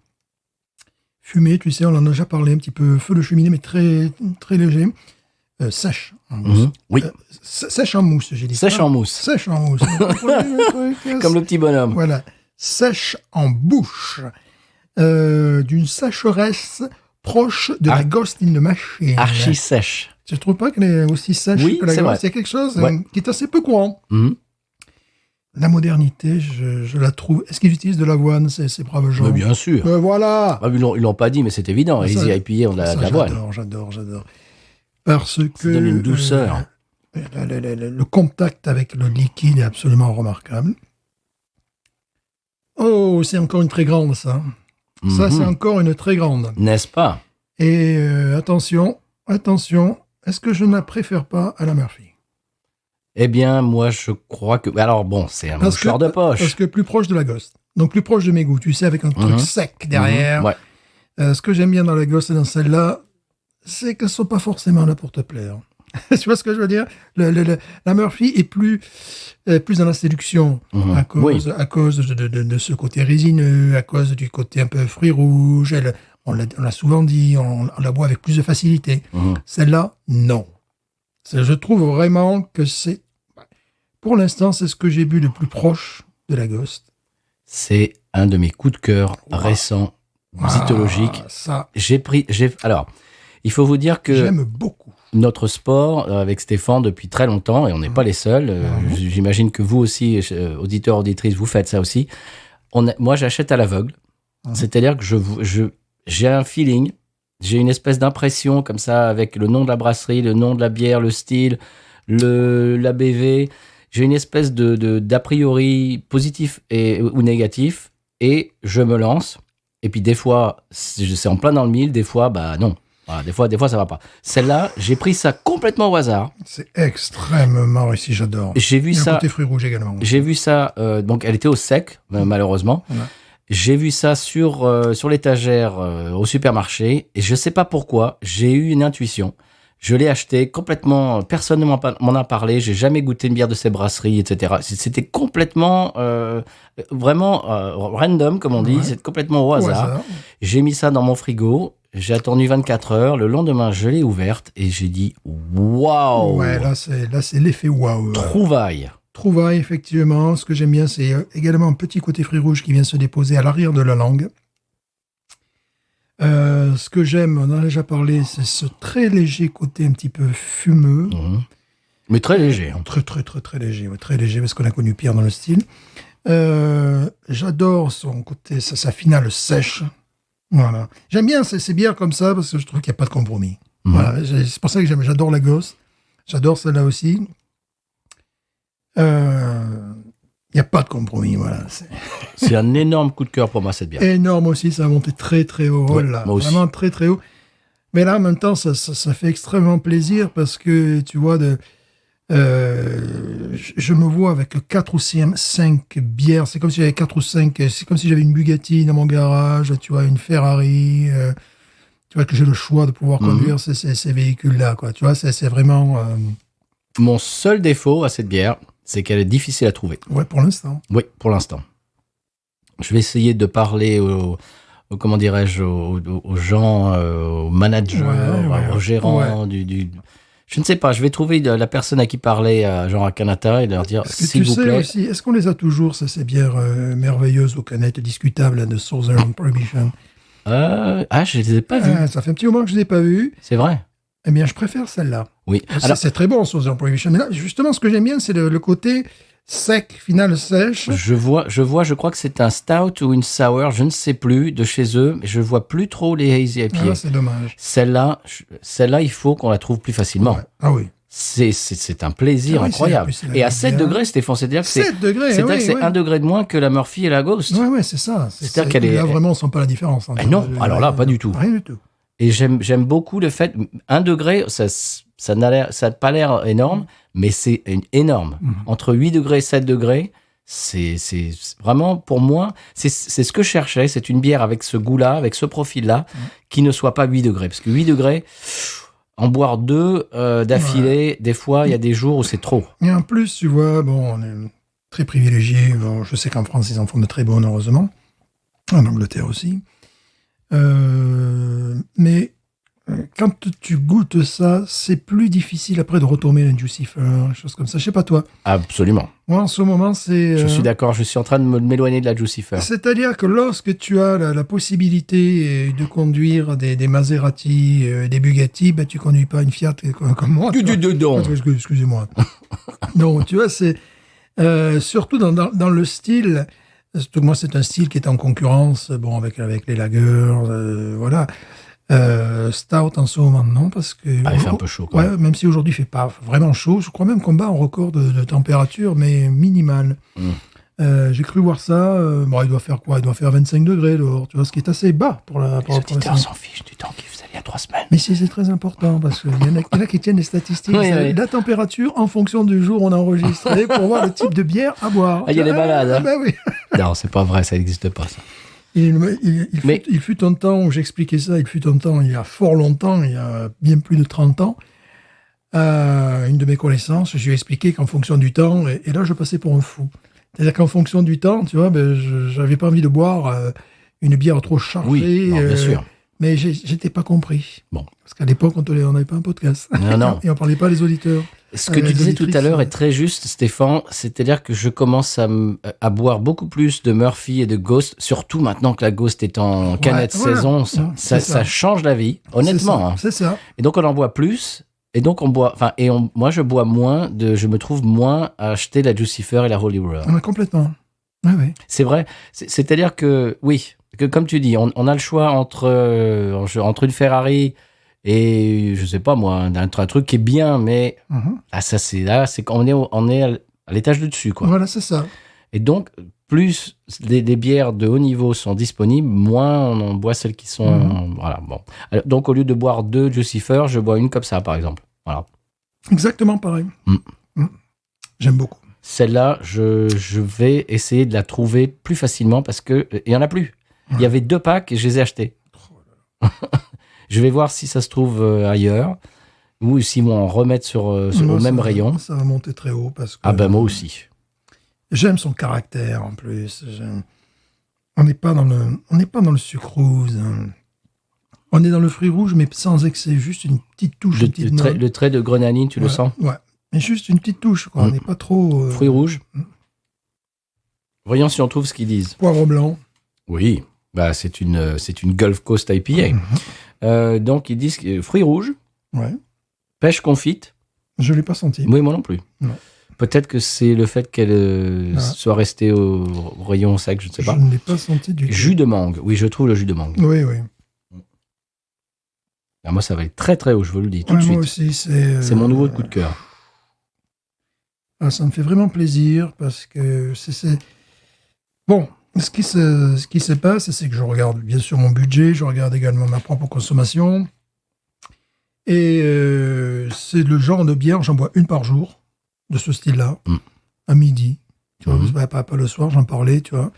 Fumé, tu sais, on en a déjà parlé, un petit peu feu de cheminée, mais très, très léger. Sèche en mousse. Oui, Sèche en mousse, j'ai dit. sèche ça. en mousse. Sèche en mousse. Comme le petit bonhomme. Voilà. Sèche en bouche. D'une sécheresse proche de la Ghost in the Machine. Archi sèche. Tu ne trouves pas qu'elle est aussi sèche Oui, que la c'est Ghost? vrai. Il y a quelque chose Ouais. qui est assez peu courant. Mhm. La modernité, je la trouve... Est-ce qu'ils utilisent de l'avoine, ces braves gens? Mais bien sûr. Voilà. Ah, ils l'ont pas dit, mais c'est évident. Ça, Easy IPA ont de Ça, l'avoine. J'adore. Parce que... donne une douceur. Le contact avec le liquide est absolument remarquable. Oh, c'est encore une très grande, ça. Ça, c'est encore une très grande. N'est-ce pas? Et attention, est-ce que je ne la préfère pas à la Murphy? Eh bien, moi, je crois que... Alors bon, c'est un mouchoir de poche. Parce que plus proche de la Ghost. Donc plus proche de mes goûts, tu sais, avec un truc sec derrière. Ouais. Ce que j'aime bien dans la Ghost et dans celle-là, c'est qu'elles ne sont pas forcément là pour te plaire. Tu vois ce que je veux dire? La Murphy est plus dans la séduction à cause de ce côté résineux, à cause du côté un peu fruits rouges. On l'a souvent dit, on la boit avec plus de facilité. Celle-là, non. Je trouve vraiment que c'est... Pour l'instant, c'est ce que j'ai bu le plus proche de la Ghost. C'est un de mes coups de cœur récents, zytologiques. Ça, Alors, il faut vous dire que... j'aime beaucoup. Notre sport, avec Stéphane, depuis très longtemps, et on n'est pas les seuls, j'imagine que vous aussi, auditeurs, auditrices, vous faites ça aussi. Moi, j'achète à l'aveugle. C'est-à-dire que j'ai un feeling, j'ai une espèce d'impression comme ça, avec le nom de la brasserie, le nom de la bière, le style, l'ABV. J'ai une espèce d'a priori positif ou négatif, et je me lance. Et puis des fois, c'est en plein dans le mille, des fois, bah non. Voilà, des fois, ça va pas. Celle-là, j'ai pris ça complètement au hasard. C'est extrêmement réussi, j'adore. J'ai vu Il y a ça. un côté fruits rouges également. J'ai vu ça. Donc, elle était au sec, malheureusement. Ouais. J'ai vu ça sur l'étagère au supermarché, et je sais pas pourquoi, j'ai eu une intuition. Je l'ai acheté complètement. Personne ne m'en a parlé. J'ai jamais goûté une bière de ces brasseries, etc. C'était complètement, vraiment random, comme on dit. C'est complètement au hasard. J'ai mis ça dans mon frigo. J'ai attendu 24 heures. Le lendemain, je l'ai ouverte et j'ai dit waouh. Ouais, là c'est l'effet waouh. Trouvaille, effectivement. Ce que j'aime bien, c'est également un petit côté fruits rouges qui vient se déposer à l'arrière de la langue. Ce que j'aime, on en a déjà parlé, c'est ce très léger côté un petit peu fumeux. Mais très léger. Très léger. Ouais, très léger, parce qu'on a connu pire dans le style. J'adore son côté, sa finale sèche. Voilà. J'aime bien ces bières comme ça, parce que je trouve qu'il n'y a pas de compromis. Voilà. C'est pour ça que j'adore la Ghost. J'adore celle-là aussi. Il n'y a pas de compromis, voilà. C'est un énorme coup de cœur pour moi, cette bière. Énorme aussi, ça a monté très très haut. Ouais, là. moi aussi. Vraiment très très haut. Mais là, en même temps, ça fait extrêmement plaisir parce que, tu vois, je me vois avec 4 ou 5 bières. C'est comme si j'avais 4 ou 5... C'est comme si j'avais une Bugatti dans mon garage, tu vois, une Ferrari. Tu vois, que j'ai le choix de pouvoir conduire ces véhicules-là, quoi. Tu vois, c'est vraiment... Mon seul défaut à cette bière, c'est qu'elle est difficile à trouver. Ouais, pour l'instant. Oui, pour l'instant. Je vais essayer de parler comment dirais-je, aux gens, aux managers, aux gérants du... Je ne sais pas, je vais trouver la personne à qui parler, genre à Kanata, et leur dire, s'il vous plaît... Aussi, est-ce qu'on les a toujours, ces bières merveilleuses aux canettes discutables là, de Southern Prohibition? Je ne les ai pas vues. Ça fait un petit moment que je ne les ai pas vues. C'est vrai. Eh bien, je préfère celle-là. Oui. C'est très bon, Southern Prohibition. Mais là, justement, ce que j'aime bien, c'est le côté sec, finale sèche. Je crois que c'est un stout ou une sour, je ne sais plus, de chez eux, mais je vois plus trop les hazy IPA. Ah, c'est dommage. Celle-là, il faut qu'on la trouve plus facilement. Ouais. Ah oui. C'est un plaisir incroyable. Et à 7 degrés, Stéphane, c'est-à-dire que 7 degrés, c'est 1 degré de moins que la Murphy et la Ghost. Ouais, c'est ça. C'est-à-dire qu'elle est... Là, vraiment, on ne sent pas la différence. Non, alors là, pas du tout. Rien du tout. Et j'aime beaucoup le fait... 1 degré, ça n'a pas l'air énorme, mais c'est énorme. Entre 8 degrés et 7 degrés, c'est vraiment, pour moi, c'est ce que je cherchais. C'est une bière avec ce goût-là, avec ce profil-là, qui ne soit pas 8 degrés. Parce que 8 degrés, en boire 2 d'affilée, des fois, il y a des jours où c'est trop. Et en plus, tu vois, bon, on est très privilégiés. Bon, je sais qu'en France, ils en font de très bonnes, heureusement. En Angleterre aussi. Mais quand tu goûtes ça, c'est plus difficile après de retomber dans un Jucifer, des choses comme ça. Je sais pas toi. Absolument. Moi, en ce moment, c'est... Je suis d'accord, je suis en train de m'éloigner de la Jucifer. C'est-à-dire que lorsque tu as la possibilité de conduire des Maserati, des Bugatti, ben, tu conduis pas une Fiat comme moi. Excusez-moi. Non, tu vois, c'est... surtout dans le style... Surtout que moi, c'est un style qui est en concurrence, bon, avec les lagers, voilà. Stout en ce moment, non, parce que... Ah, il fait un peu chaud, quand Ouais, même si aujourd'hui il fait pas vraiment chaud. Je crois même qu'on bat un record de température, mais minimal. J'ai cru voir ça. Bon, il doit faire quoi? Il doit faire 25 degrés dehors, tu vois, ce qui est assez bas pour la Les auditeurs s'en fichent du temps qu'il faisait il y a 3 semaines. Mais c'est très important, parce qu'il y en a qui tiennent les statistiques. Oui, oui. La température en fonction du jour où on a enregistré pour voir le type de bière à boire. Ah, il y a des malades, hein. Ben oui. Non, c'est pas vrai, ça n'existe pas, ça. Il fut un temps où j'expliquais ça, il fut un temps, il y a fort longtemps, il y a bien plus de 30 ans, une de mes connaissances, je lui ai expliqué qu'en fonction du temps, et là je passais pour un fou. C'est-à-dire qu'en fonction du temps, tu vois, j'avais pas envie de boire une bière trop chargée. Oui, non, bien sûr. Mais j'étais pas compris. Bon. Parce qu'à l'époque, on n'avait pas un podcast. Non. Et on parlait pas les auditeurs. Ce que tu disais tout à l'heure est très juste, Stéphane. C'est-à-dire que je commence à boire beaucoup plus de Murphy et de Ghost, surtout maintenant que la Ghost est en canette voilà. saison. Ça change la vie, honnêtement. C'est ça. Et donc, on en boit plus. Et donc, moi, je bois moins je me trouve moins à acheter la Jucifer et la Holy Roller. Mais complètement. Oui. C'est vrai. C'est-à-dire que, oui, que comme tu dis, on a le choix entre une Ferrari et, je sais pas moi, un truc qui est bien, mais c'est quand on est à l'étage de dessus, quoi. Voilà, c'est ça. Et donc, plus des bières de haut niveau sont disponibles, moins on boit celles qui sont... Voilà, bon. Alors, donc, au lieu de boire 2 Jucifer, je bois une comme ça, par exemple. Voilà. Exactement pareil. J'aime beaucoup. Celle-là, je vais essayer de la trouver plus facilement parce que il y en a plus. Il y avait 2 packs et je les ai achetés. Je vais voir si ça se trouve ailleurs ou si vont en remettre au même rayon. Ça va monter très haut parce que... Ah ben moi aussi. J'aime son caractère en plus. On n'est pas dans le sucrose. On est dans le fruit rouge, mais sans excès. Juste une petite touche. Le trait de grenadine, tu le sens? Ouais. Mais juste une petite touche, quoi. On n'est pas trop... Fruits rouges. Voyons si on trouve ce qu'ils disent. Poivre blanc. Oui, bah c'est une Gulf Coast IPA. Donc ils disent fruits rouges, pêche confite. Je l'ai pas senti. Oui, moi non plus. Non. Peut-être que c'est le fait qu'elle soit restée au rayon sec, je ne sais pas. Je ne l'ai pas senti du tout. Jus de mangue. Oui, je trouve le jus de mangue. Oui. Alors moi, ça va être très très haut, je vous le dis tout de suite. Moi aussi, c'est mon nouveau coup de cœur. Ça me fait vraiment plaisir parce que c'est... Bon, ce qui se passe, c'est que je regarde bien sûr mon budget, je regarde également ma propre consommation. Et c'est le genre de bière, j'en bois une par jour, de ce style-là, à midi. Tu vois, pas le soir, j'en parlais, tu vois.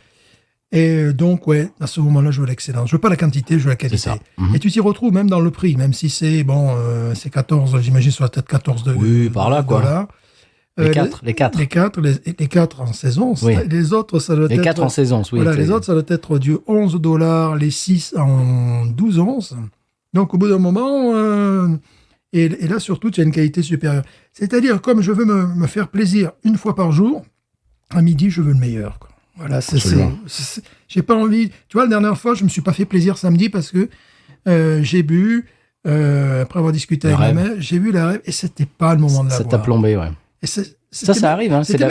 Et donc, ouais, à ce moment-là, je veux l'excellence. Je veux pas la quantité, je veux la qualité. C'est ça. Et tu t'y retrouves même dans le prix, même si c'est, c'est 14, j'imagine, sur la tête 14 de oui, par là, quoi. $. Les 4. Les 4 en saison. Oui. Les autres, ça doit être... Les 4 en saison, oui. Voilà, les autres, ça doit être du $11, les 6 en 12 onces. Donc, au bout d'un moment, et là, surtout, tu as une qualité supérieure. C'est-à-dire, comme je veux me faire plaisir une fois par jour, à midi, je veux le meilleur, quoi. Voilà, j'ai pas envie... Tu vois, la dernière fois, je me suis pas fait plaisir samedi parce que j'ai bu, après avoir discuté avec ma mère, j'ai bu la rêve et c'était pas le moment de la boire. Ça t'a plombé, ouais. Et ça arrive. Hein. C'était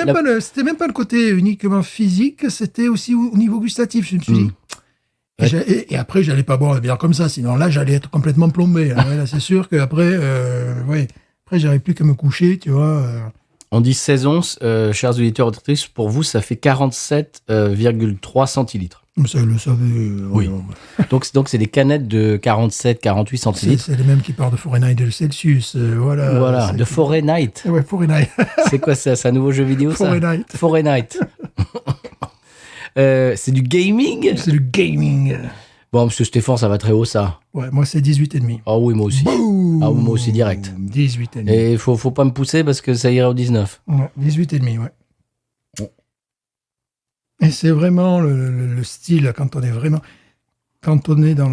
même pas le côté uniquement physique, c'était aussi au niveau gustatif, je me suis dit. Et après, j'allais pas boire de bière comme ça, sinon là, j'allais être complètement plombé. Là, c'est sûr qu'après, après, j'arrive plus qu'à me coucher, tu vois. On dit 16 onces, chers auditeurs auditrices, pour vous, ça fait 47,3 centilitres. Ça, le savez. Oui. Donc, c'est des canettes de 47, 48 centilitres. C'est les mêmes qui partent de Fahrenheit et de Celsius. Voilà, de Fahrenheit. Ouais, Fahrenheit. C'est quoi ça? C'est un nouveau jeu vidéo, ça? Fahrenheit. C'est du gaming? C'est du gaming. Bon, monsieur Stéphane, ça va très haut, ça. Ouais, moi, c'est 18,5. Ah oui, moi aussi. Boum, ah oui, moi aussi, direct. 18,5. Et il faut pas me pousser parce que ça irait au 19. Ouais, 18,5, ouais. Et c'est vraiment le style, quand on est dans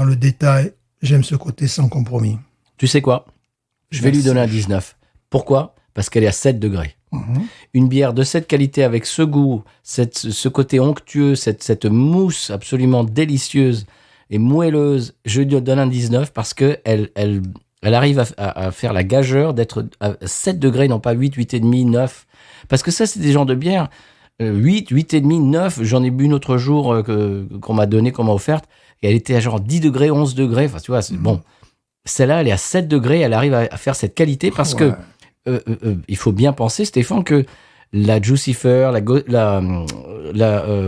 le détail, j'aime ce côté sans compromis. Tu sais quoi? Je vais lui donner un 19. Pourquoi? Parce qu'elle est à 7 degrés. Une bière de cette qualité avec ce goût, ce côté onctueux, cette mousse absolument délicieuse et moelleuse, je lui donne un 19 parce qu'elle arrive à faire la gageure d'être à 7 degrés, non pas 8, 8,5, 9. Parce que ça, c'est des genres de bières. 8, 8,5, 9. J'en ai bu une autre jour qu'on m'a donnée, qu'on m'a offerte. Et elle était à genre 10 degrés, 11 degrés. Enfin, tu vois, c'est bon. Celle-là, elle est à 7 degrés. Elle arrive à faire cette qualité parce que il faut bien penser, Stéphane, que la Jucifer, la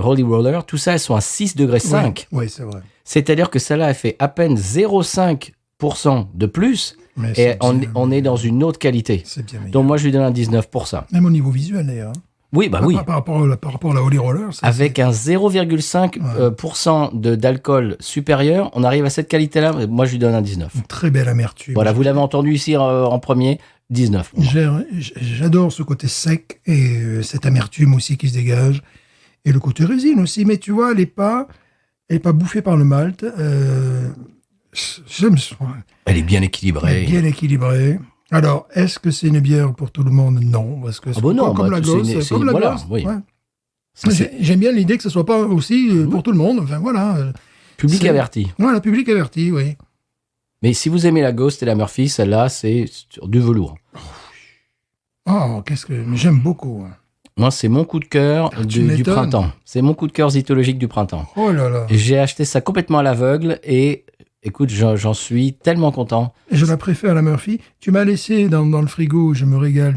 Holy Roller, tout ça, elles sont à 6 degrés 5. Oui, c'est vrai. C'est-à-dire que celle-là, elle fait à peine 0,5% de plus. Mais Et on est dans une autre qualité. C'est bien meilleur. Donc moi, je lui donne un 19 pour ça. Même au niveau visuel, d'ailleurs. Oui, bah oui. Par rapport à la Holy Roller. Avec un 0,5% d'alcool supérieur, on arrive à cette qualité-là. Moi, je lui donne un 19. Une très belle amertume. Voilà, vous l'avez entendu ici en premier, 19. J'adore ce côté sec et cette amertume aussi qui se dégage. Et le côté résine aussi. Mais tu vois, elle n'est pas bouffée par le malt. J'aime ça. Elle est bien Elle équilibrée. est bien équilibrée. Alors, est-ce que c'est une bière pour tout le monde? Non, parce que non, comme bah, la c'est Ghost, une- c'est- comme la voilà, Ghost, oui. ouais. C'est J'aime bien l'idée que ce soit pas aussi pour tout le monde. Enfin, voilà. public c'est- averti. Voilà, public averti, oui. Mais si vous aimez la Ghost et la Murphy, celle-là, c'est sur du velours. Oh, mais j'aime beaucoup. Hein. Moi, c'est mon coup de cœur Tu du m'étonnes. printemps. C'est mon coup de cœur zytologique du printemps. Oh là là. Et j'ai acheté ça complètement à l'aveugle et écoute, j'en suis tellement content. Je la préfère, la Murphy. Tu m'as laissé dans le frigo, je me régale.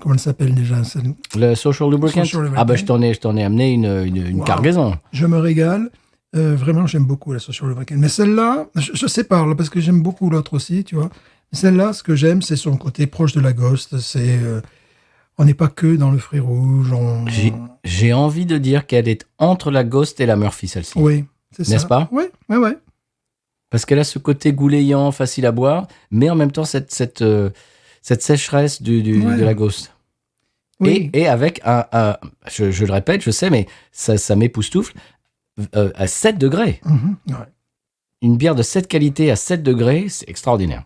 Comment elle s'appelle déjà celle- Le Social Lubricant. Social Lubricant. Ah ben, je t'en ai amené une Wow. cargaison. Je me régale. Vraiment, j'aime beaucoup la Social Lubricant. Mais celle-là, je sépare là, parce que j'aime beaucoup l'autre aussi, tu vois. Mais celle-là, ce que j'aime, c'est son côté proche de la Ghost. On n'est pas que dans le fruit rouge. J'ai envie de dire qu'elle est entre la Ghost et la Murphy, celle-ci. Oui, c'est ça. N'est-ce pas? Oui. Parce qu'elle a ce côté goulayant, facile à boire, mais en même temps cette sécheresse Ouais. de la Ghost. Oui. Et avec je le répète, je sais, mais ça m'époustoufle, à 7 degrés. Mhm, ouais. Une bière de cette qualité à 7 degrés, c'est extraordinaire.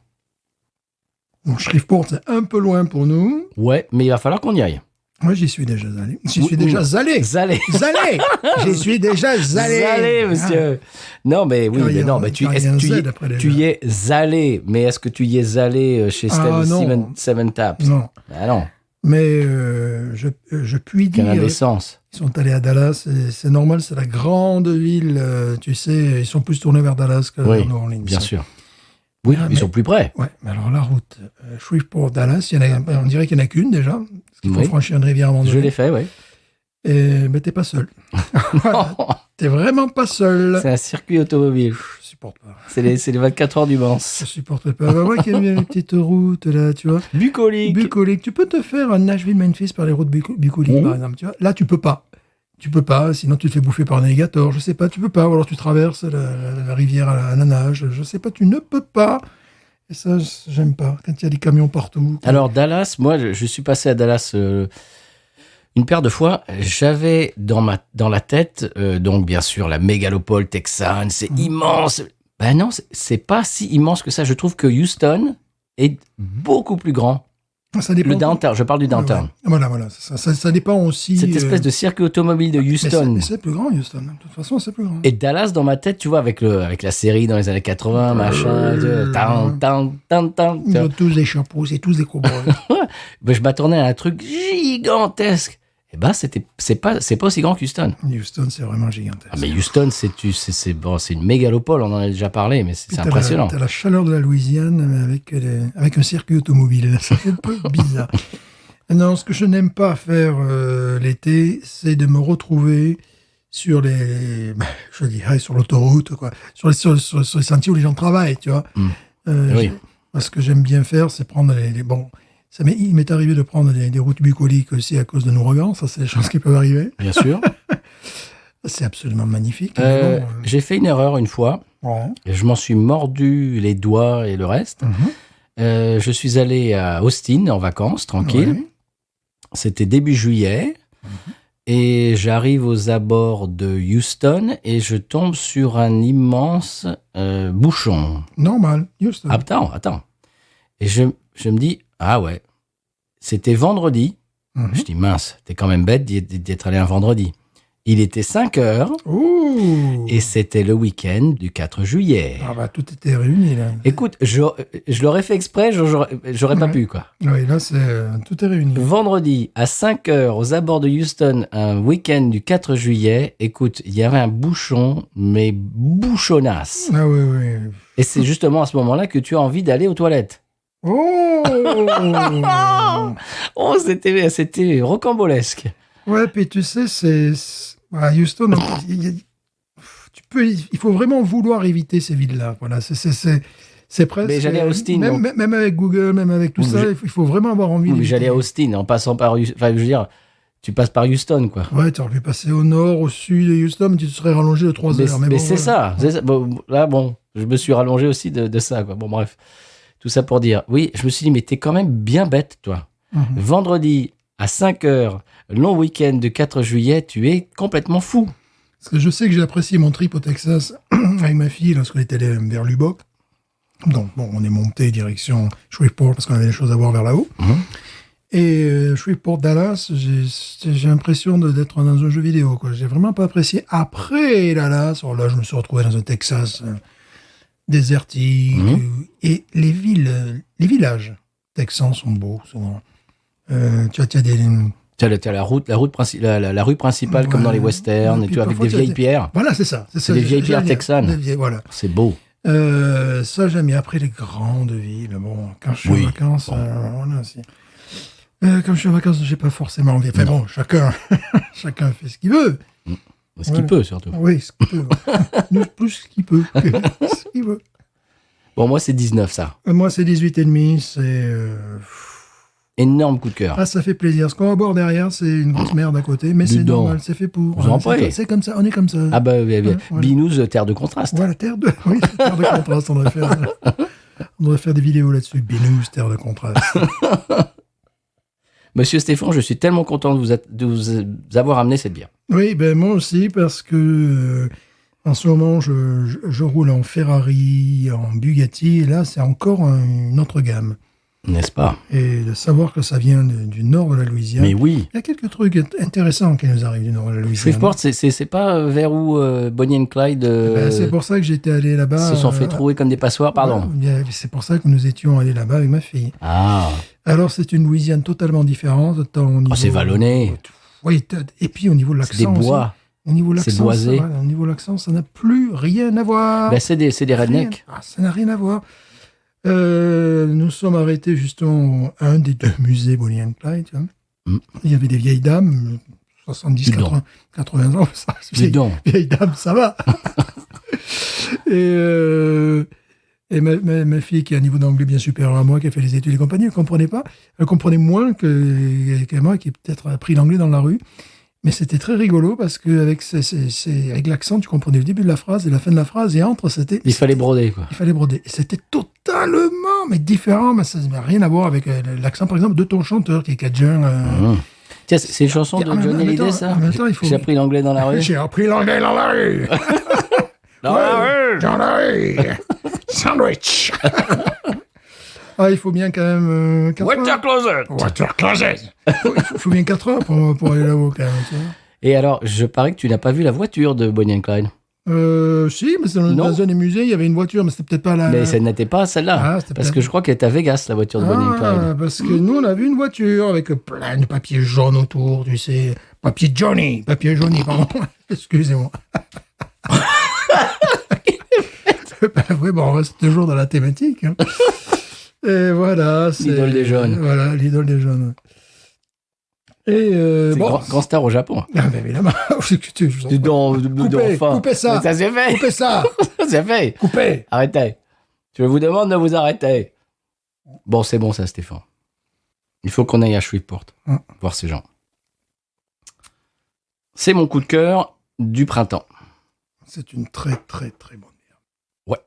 Bon, Shreveport, c'est un peu loin pour nous. Ouais, mais il va falloir qu'on y aille. Moi, j'y suis déjà allé. J'y suis Oui, déjà oui. allé. Zalé. Zalé. J'y suis déjà allé. Zalé, monsieur. Non, mais oui, Car il y mais a non, un- mais car il y a un Z après les tu gens. y es allé, mais est-ce que tu y es allé chez Ah, non. Seven Taps? Non. Ah non, Mais je puis quelle dire, indécence. ils sont allés à Dallas. Et c'est normal, c'est la grande ville. Tu sais, ils sont plus tournés vers Dallas que Oui, vers New Orleans. bien sûr. Oui, Ah, ils mais- sont plus près. Ouais, mais alors la route Shreveport-Dallas, on dirait qu'il n'y en a qu'une déjà. Parce qu'il faut Oui. franchir une rivière avant de Je l'ai fait, oui. Et ben, t'es pas seul. Voilà. T'es vraiment pas seul. C'est un circuit automobile. Je supporte pas. C'est les 24 heures du Mans. Je supporte pas. Bah, moi qui aime bien les petites routes, là, tu vois. Bucolique. Bucolique. Tu peux te faire un Nashville-Memphis par les routes bucoliques, Mhm. par exemple. Tu vois. Là, tu peux pas. Tu peux pas, sinon tu te fais bouffer par un alligator. Je sais pas, tu peux pas. Ou alors tu traverses la rivière à la nage. Je sais pas, tu ne peux pas. Et ça, j'aime pas. Quand il y a des camions partout. Alors Dallas, moi je suis passé à Dallas une paire de fois. J'avais dans la tête, donc bien sûr la mégalopole texane, c'est immense. Ben non, c'est pas si immense que ça. Je trouve que Houston est beaucoup plus grand. Ça dépend. Le downtown, je parle du downtown. Ouais. Voilà. Ça dépend aussi. Cette espèce de circuit automobile de Houston. Mais c'est plus grand, Houston. De toute façon, c'est plus grand. Et Dallas, dans ma tête, tu vois, avec la série dans les années 80, machin, tan. Ils ont tous des chapeaux, c'est tous des cowboys. Ben, je m'attendais à un truc gigantesque. Et ben, c'est pas aussi grand qu'Houston. Houston, c'est vraiment gigantesque. Ah, mais Houston, c'est une mégalopole, on en a déjà parlé, mais c'est T'as impressionnant. T'as la chaleur de la Louisiane avec un circuit automobile. C'est un peu bizarre. Non, ce que je n'aime pas faire l'été, c'est de me retrouver sur sur l'autoroute, quoi. Sur les sentiers où les gens travaillent, tu vois. Oui. Moi, ce que j'aime bien faire, c'est prendre bon. Il m'est arrivé de prendre des routes bucoliques aussi à cause d'un ouragan. Ça, c'est des choses qui peuvent arriver. Bien sûr. C'est absolument magnifique. mais bon, J'ai fait une erreur une fois. ouais. Et je m'en suis mordu les doigts et le reste. Mhm. Je suis allé à Austin en vacances, tranquille. Ouais. C'était début juillet. Et j'arrive aux abords de Houston et je tombe sur un immense bouchon. Normal, Houston. Attends. Et je me dis, ah ouais, c'était vendredi. Mhm. Je dis, mince, t'es quand même bête d'être allé un vendredi. Il était 5 heures Ouh. et c'était le week-end du 4 juillet. Ah bah, tout était réuni, là. Écoute, je l'aurais fait exprès, j'aurais pas Ouais. pu, quoi. Oui, là, tout est réuni. Vendredi, à 5 heures, aux abords de Houston, un week-end du 4 juillet, écoute, il y avait un bouchon, mais bouchonnasse. Ah oui, oui. Et c'est justement à ce moment-là que tu as envie d'aller aux toilettes. Oh. Oh, c'était rocambolesque. Ouais, puis tu sais, à Houston, il faut vraiment vouloir éviter ces villes-là. Voilà, c'est presque. Mais j'allais à Austin, Même, donc. même avec Google, même avec tout Oui, ça, il faut vraiment avoir envie. Oui, mais d'éviter. j'allais à Austin en passant par... Enfin, je veux dire, tu passes par Houston, quoi. Ouais, tu aurais pu passer au nord, au sud de Houston, mais tu te serais rallongé de 3 heures. Mais bon, c'est voilà. ça. C'est ça. Bon, là, bon, je me suis rallongé aussi de ça, quoi. Bon, bref. Tout ça pour dire, oui, je me suis dit, mais t'es quand même bien bête, toi. Mhm. Vendredi, à 5 heures, long week-end du 4 juillet, tu es complètement fou. Parce que je sais que j'ai apprécié mon trip au Texas avec ma fille lorsqu'on est allé vers Lubbock. Donc, bon, on est monté direction Shreveport parce qu'on avait des choses à voir vers là-haut. Mhm. Et Shreveport, Dallas, j'ai l'impression d'être dans un jeu vidéo, quoi. J'ai vraiment pas apprécié. Après Dallas, alors là, je me suis retrouvé dans un Texas désertique. Et les villages texans sont beaux, souvent. Tu as des... Tu as la rue principale, comme Ouais. dans les westerns, Ouais, et puis tu vois, avec parfois, des tu as vieilles des- pierres. Voilà, c'est ça. C'est des vieilles pierres texanes. Voilà. C'est beau. Ça, j'aime bien. Après, les grandes villes. Bon, quand je suis Oui. en vacances, Bon. voilà, quand je suis en vacances, j'ai pas forcément envie. Enfin bon, chacun fait ce qu'il veut. Ce qu'il Ouais. peut, surtout. Oui, ce qu'il peut. Nous, plus ce qu'il peut. Ce qu'il veut. Bon, moi, c'est 19, ça. Moi, c'est 18,5. Énorme coup de cœur. Ah, ça fait plaisir. Ce qu'on va boire derrière, c'est une grosse merde à côté, mais Dis c'est donc. normal, c'est fait pour. Vous en C'est- prie. C'est comme ça, on est comme ça. Ah bah, voilà. Binous, terre de contraste. Voilà, terre de contraste, on devrait faire des vidéos là-dessus. Binous, terre de contraste. Monsieur Stéphane, je suis tellement content de vous avoir amené cette bière. Oui, ben moi aussi, parce que en ce moment, je roule en Ferrari, en Bugatti, et là, c'est encore une autre gamme. N'est-ce pas? Et de savoir que ça vient du nord de la Louisiane. Mais oui. Il y a quelques trucs intéressants qui nous arrivent du nord de la Louisiane. Shreveport, c'est pas vers où Bonnie and Clyde Ben, c'est pour ça que j'étais allé là-bas. se sont fait trouer comme des passoires, pardon. Ouais, c'est pour ça que nous étions allés là-bas avec ma fille. Ah, Alors, c'est une Louisiane totalement différente. Tant au niveau... c'est vallonné. Oui, et puis au niveau de C'est des l'accent. bois. Aussi. Au niveau de C'est l'accent, boisé. ça va, au niveau de l'accent, ça n'a plus rien à voir. Ben, c'est des rednecks. Ah, ça n'a rien à voir. Nous sommes arrêtés justement à un des 2 musées Bonnie and Clyde. Tu vois. Mm. Il y avait des vieilles dames, 70, Dis donc. 80 ans. Ça, Dis donc. vieilles dames, ça va. Et ma fille, qui a un niveau d'anglais bien supérieur à moi, qui a fait les études et compagnie, elle ne comprenait pas. Elle comprenait moins que moi, qui peut-être a appris l'anglais dans la rue. Mais c'était très rigolo parce qu'avec avec l'accent, tu comprenais le début de la phrase et la fin de la phrase, et entre, Il fallait broder, quoi. il fallait broder. Et c'était totalement mais différent, mais ça n'a rien à voir avec l'accent, par exemple, de ton chanteur qui est cajun. Mmh. Tiens, c'est une chanson de En même Johnny temps- Hallyday, ça? en même temps, il faut- J'ai appris l'anglais dans la rue. J'ai appris l'anglais dans la rue. Dans la rue. Dans la rue. Sandwich. Ah, il faut bien quand même 4 Water heures. closet. Water closet. Il faut bien 4 heures pour aller là-haut quand même. Tu vois. Et alors, je parie que tu n'as pas vu la voiture de Bonnie and Clyde. Si, mais Non. dans un des musées, il y avait une voiture, mais c'était peut-être pas la. Mais ça n'était pas celle-là. Ah, c'était parce peut-être- que je crois qu'elle est à Vegas, la voiture de Bonnie and Clyde. Parce que nous, on a vu une voiture avec plein de papiers jaunes autour, tu sais. Papier Johnny, pardon. Excusez-moi. Oui, bon, on reste toujours dans la thématique. Hein. Et voilà. c'est- L'idole des jaunes. Voilà, l'idole des jaunes. Et C'est bon. grand star au Japon. Ah, ben évidemment. Je vous en prie. Coupez ça. Ça c'est fait. Coupez ça. C'est fait. Coupez. Arrêtez. Je vous demande de vous arrêter. Bon, c'est bon ça, Stéphane. Il faut qu'on aille à Shreveport, voir ces gens. C'est mon coup de cœur du printemps. C'est une très, très, très bonne bière.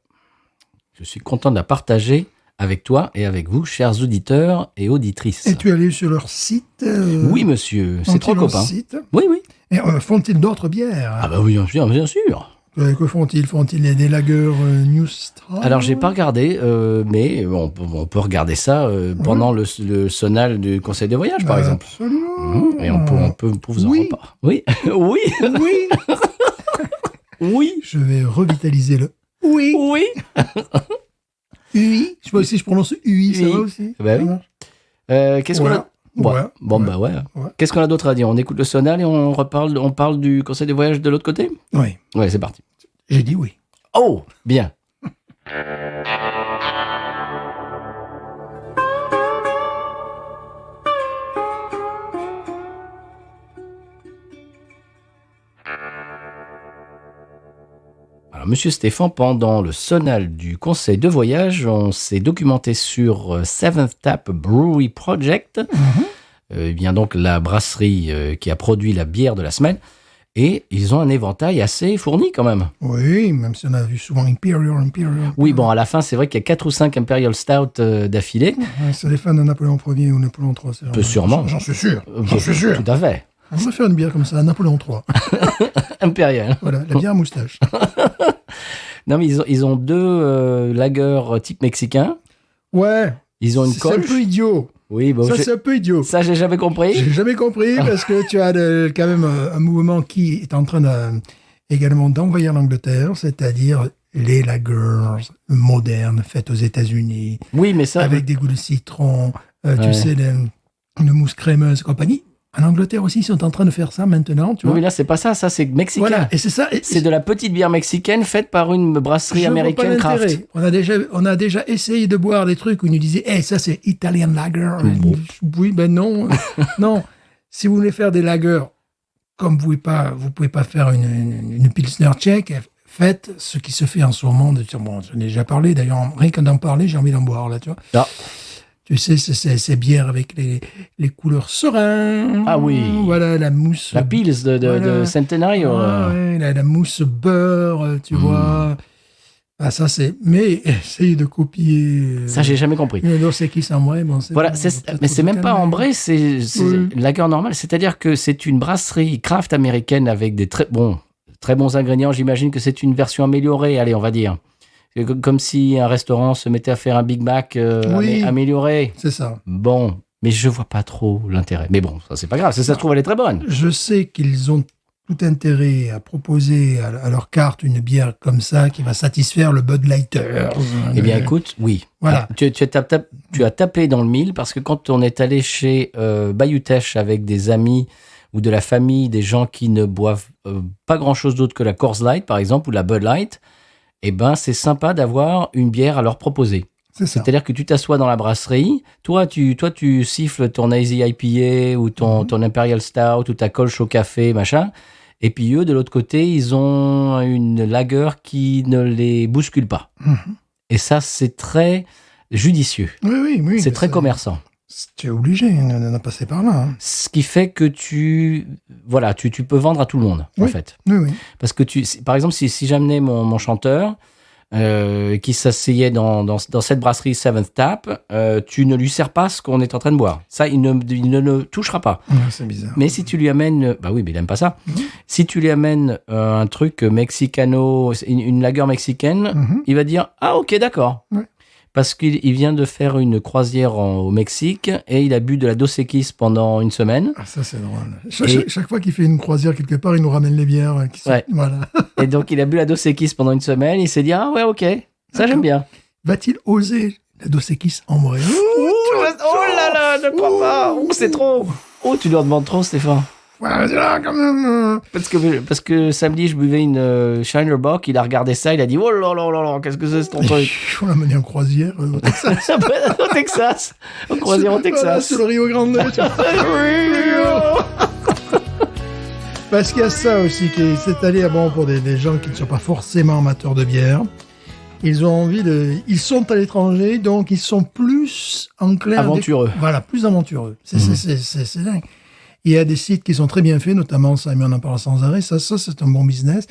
Je suis content de la partager avec toi et avec vous, chers auditeurs et auditrices. Et tu es allé sur leur site Oui, monsieur, c'est ont-ils trois un copains. site Oui, oui. Et font-ils d'autres bières Ah bah oui, bien sûr. Que font-ils? Font-ils des lagers New Star? Alors, j'ai pas regardé, mais on peut regarder ça pendant le sonal du conseil de voyage, par exemple. Absolument. Et on peut vous en Oui. reparler. Oui. Oui. Oui. Oui. Je vais revitaliser le oui. Oui. UI. Je sais pas si je prononce UI, ça Oui. va aussi? Bah oui. Ça marche. Qu'est-ce qu'on a? Ouais. Ouais. Bon, Ouais. bah ouais. Ouais. Qu'est-ce qu'on a d'autre à dire? On écoute le sonal et on parle du conseil de voyage de l'autre côté? Oui. Ouais, c'est parti. J'ai dit oui. Oh, bien. Alors, Monsieur Stéphane, pendant le sonal du conseil de voyage, on s'est documenté sur Seventh Tap Brewery Project, bien donc la brasserie qui a produit la bière de la semaine, et ils ont un éventail assez fourni quand même. Oui, même si on a vu souvent Imperial. Oui, bon, à la fin, c'est vrai qu'il y a 4 ou 5 Imperial Stout d'affilée. Ouais, c'est les fans de Napoléon Ier ou Napoléon III. Peu sûrement. J'en suis sûr. J'en suis sûr. Tout à fait. On va faire une bière comme ça, Napoléon III. Impérial. Voilà, la bière à moustache. Non, mais ils ont 2 lagers type mexicain. Ouais. Ils ont une C'est un colche. peu idiot. Oui, bon, Ça, c'est un peu idiot. ça, j'ai jamais compris. J'ai jamais compris parce que tu as quand même un mouvement qui est en train également d'envahir l'Angleterre, c'est-à-dire les lagers modernes faites aux États-Unis Oui, mais ça. avec des goûts de citron, Ouais. tu sais, une mousse crémeuse et compagnie. En Angleterre aussi, ils sont en train de faire ça maintenant, tu Oui, vois. mais là, c'est pas ça. Ça, c'est mexicain. Voilà, et c'est ça. et C'est de la petite bière mexicaine faite par une brasserie je vois américaine pas l'intérêt. craft. On a déjà essayé de boire des trucs où ils nous disaient, ça c'est Italian lager. Bon. Oui, ben non, non. Si vous voulez faire des lagers, comme vous pouvez pas faire une pilsner tchèque, faites ce qui se fait en ce moment. Bon, j'en ai déjà parlé. D'ailleurs, rien qu'en d'en parler, j'ai envie d'en boire là, tu vois. Ah. Tu sais, ces bières avec les couleurs serein. Ah oui. Voilà, la mousse. La Pils de Voilà. Centenario. Ah, ouais, la mousse beurre, tu vois. Ah, ça, c'est... Mais essayer de copier... Ça, j'ai jamais compris. Une Dos Equis ambrée, bon, c'est... Voilà, bon, mais peut-être c'est même pas calmer. ambré, c'est Oui. une lager normale. C'est-à-dire que c'est une brasserie craft américaine avec des très bons ingrédients. J'imagine que c'est une version améliorée, allez, on va dire. C'est comme si un restaurant se mettait à faire un Big Mac Oui. amélioré. C'est ça. Bon, mais je vois pas trop l'intérêt. Mais bon, ça c'est pas grave. Si ça se trouve, elle est très bonne. Je sais qu'ils ont tout intérêt à proposer à leur carte une bière comme ça qui va satisfaire le Bud Lighters. Eh bien, écoute, oui. Voilà. Ah, tu as tapé dans le mille parce que quand on est allé chez Bayou Teche avec des amis ou de la famille, des gens qui ne boivent pas grand-chose d'autre que la Coors Light, par exemple, ou la Bud Light, eh ben, c'est sympa d'avoir une bière à leur proposer. C'est ça. C'est-à-dire que tu t'assois dans la brasserie, toi tu siffles ton Easy IPA ou ton Imperial Stout ou ta colche au café, machin, et puis eux, de l'autre côté, ils ont une lager qui ne les bouscule pas. Et ça, c'est très judicieux. Oui, C'est mais très commerçant. Tu es obligé d'en passer par là. Hein. Ce qui fait que tu peux vendre à tout le monde, en Oui. fait. Oui. Parce que par exemple, si j'amenais mon chanteur qui s'asseyait dans cette brasserie Seventh Tap, tu ne lui sers pas ce qu'on est en train de boire. Ça, il ne le touchera pas. Ouais, c'est bizarre. Mais si tu lui amènes... Bah oui, mais il n'aime pas ça. Si tu lui amènes un truc mexicano, une lager mexicaine, il va dire « Ah, ok, d'accord. Ouais. » Parce qu'il vient de faire une croisière au Mexique et il a bu de la Dos Equis pendant une semaine. Ah, ça, c'est drôle. Et- Chaque fois qu'il fait une croisière quelque part, il nous ramène les bières. Qui sont... Ouais. Voilà. Et donc, il a bu la Dos Equis pendant une semaine. Il s'est dit « Ah ouais, ok. Ça, j'aime bien. » Va-t-il oser la Dos Equis ambrée? Oh là là, ne crois pas. Oh, c'est trop. Oh, tu leur demandes trop, Stéphane. Ouais, c'est là, quand même. Parce que samedi, je buvais une Shiner Bock. Il a regardé ça. Il a dit « Oh là là là là, qu'est-ce que c'est ce ton truc ?» On l'a mené en croisière au Texas. Au Texas. Au croisière au Voilà, Texas. sur le Rio Grande. tu vois. Parce qu'il y a ça aussi qui est allé pour des gens qui ne sont pas forcément amateurs de bière. Ils ont envie ils sont à l'étranger, donc ils sont plus enclins. Aventureux. Voilà, plus aventureux. C'est dingue. Il y a des sites qui sont très bien faits, notamment ça, mais on en parle sans arrêt. Ça c'est un bon business.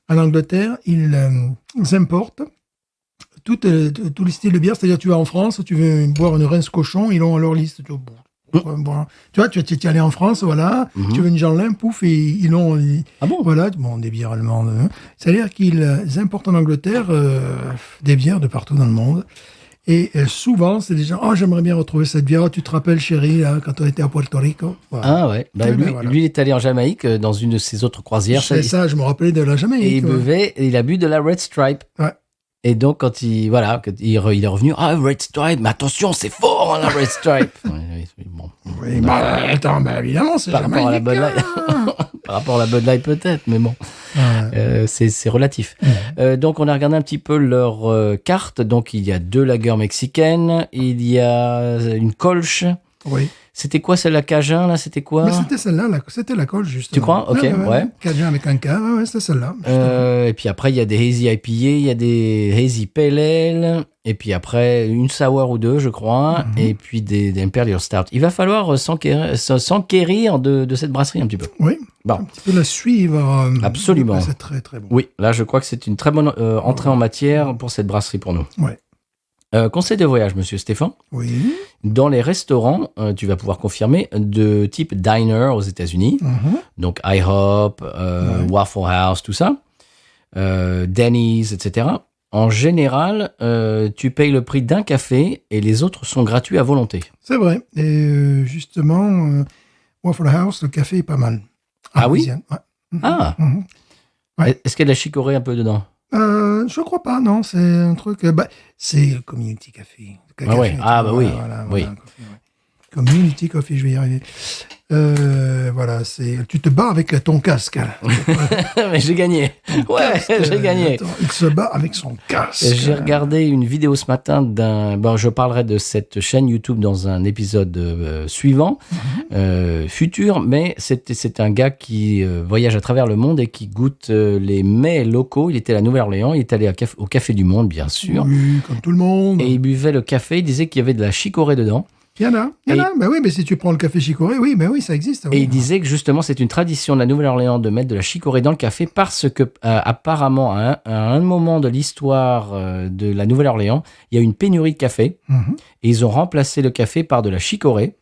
En Angleterre, ils importent tous les styles de bière. C'est-à-dire, tu vas en France, tu veux boire une rince cochon, ils l'ont à leur liste. Tu dis, bon, Bon, tu vois, tu es allé en France, voilà, tu veux une Jeanlin, pouf, et ils l'ont... Ah bon? Voilà, bon, des bières allemandes. Hein. C'est-à-dire qu'ils importent en Angleterre des bières de partout dans le monde. Et souvent, c'est des gens, oh, j'aimerais bien retrouver cette bière. Oh, tu te rappelles, chérie, là, quand on était à Puerto Rico? Voilà. Ah ouais. Bah, Eh lui, ben, voilà. lui, il est allé en Jamaïque dans une de ses autres croisières. C'est ça, je me rappelais de la Jamaïque. Et il buvait, il a bu de la Red Stripe. Ouais. Et donc, quand il est revenu, ah, Red Stripe, mais attention, c'est fort, hein, la Red Stripe. Bon. Oui, bah, attends, bah, évidemment, c'est Par rapport à la Bud Light. Par rapport à la Bud Light, peut-être, mais bon. Ouais. C'est relatif. Donc, on a regardé un petit peu leur carte. Donc, il y a 2 lagers mexicaines. Il y a une Kolsch. Oui. C'était quoi celle-là, Cajun, là? C'était quoi? Mais c'était celle-là, c'était la colle, justement. Tu crois? Ok, ouais. Cajun avec un K, ouais, c'était celle-là. Et puis après, il y a des Hazy IPA, il y a des Hazy Pale Ale, et puis après, une Sour ou 2, je crois, et puis des Imperial Stout. Il va falloir s'enquérir de cette brasserie un petit peu. Oui, Bon. un petit peu la suivre. Absolument. C'est très, très bon. Oui, là, je crois que c'est une très bonne entrée en matière pour cette brasserie pour nous. Ouais. Conseil de voyage, monsieur Stéphane. Oui. Dans les restaurants, tu vas pouvoir confirmer, de type diner aux États-Unis, donc IHOP, Waffle House, tout ça, Denny's, etc. En général, tu payes le prix d'un café et les autres sont gratuits à volonté. C'est vrai. Et justement, Waffle House, le café est pas mal. Ah oui? Louisiane, ouais. Ah, Ouais. Est-ce qu'il y a de la chicorée un peu dedans? Je crois pas, non. C'est un truc. C'est le Community Café. Ah ouais. Ah bah oui. Oui. un café, ouais. Community Coffee, je vais y arriver. Voilà, tu te bats avec ton casque. Mais j'ai gagné. Ouais, j'ai gagné. Attends, il se bat avec son casque. J'ai regardé une vidéo ce matin je parlerai de cette chaîne YouTube dans un épisode suivant, futur, mais c'est un gars qui voyage à travers le monde et qui goûte les mets locaux. Il était à la Nouvelle-Orléans, il est allé au Café du Monde, bien sûr. Oui, comme tout le monde. Et il buvait le café, il disait qu'il y avait de la chicorée dedans. Il y en a. Ben oui, mais si tu prends le café chicorée, oui, ben oui, ça existe. Oui. Et il disait que justement, c'est une tradition de la Nouvelle-Orléans de mettre de la chicorée dans le café parce que, apparemment, à un moment de l'histoire de la Nouvelle-Orléans, il y a eu une pénurie de café et ils ont remplacé le café par de la chicorée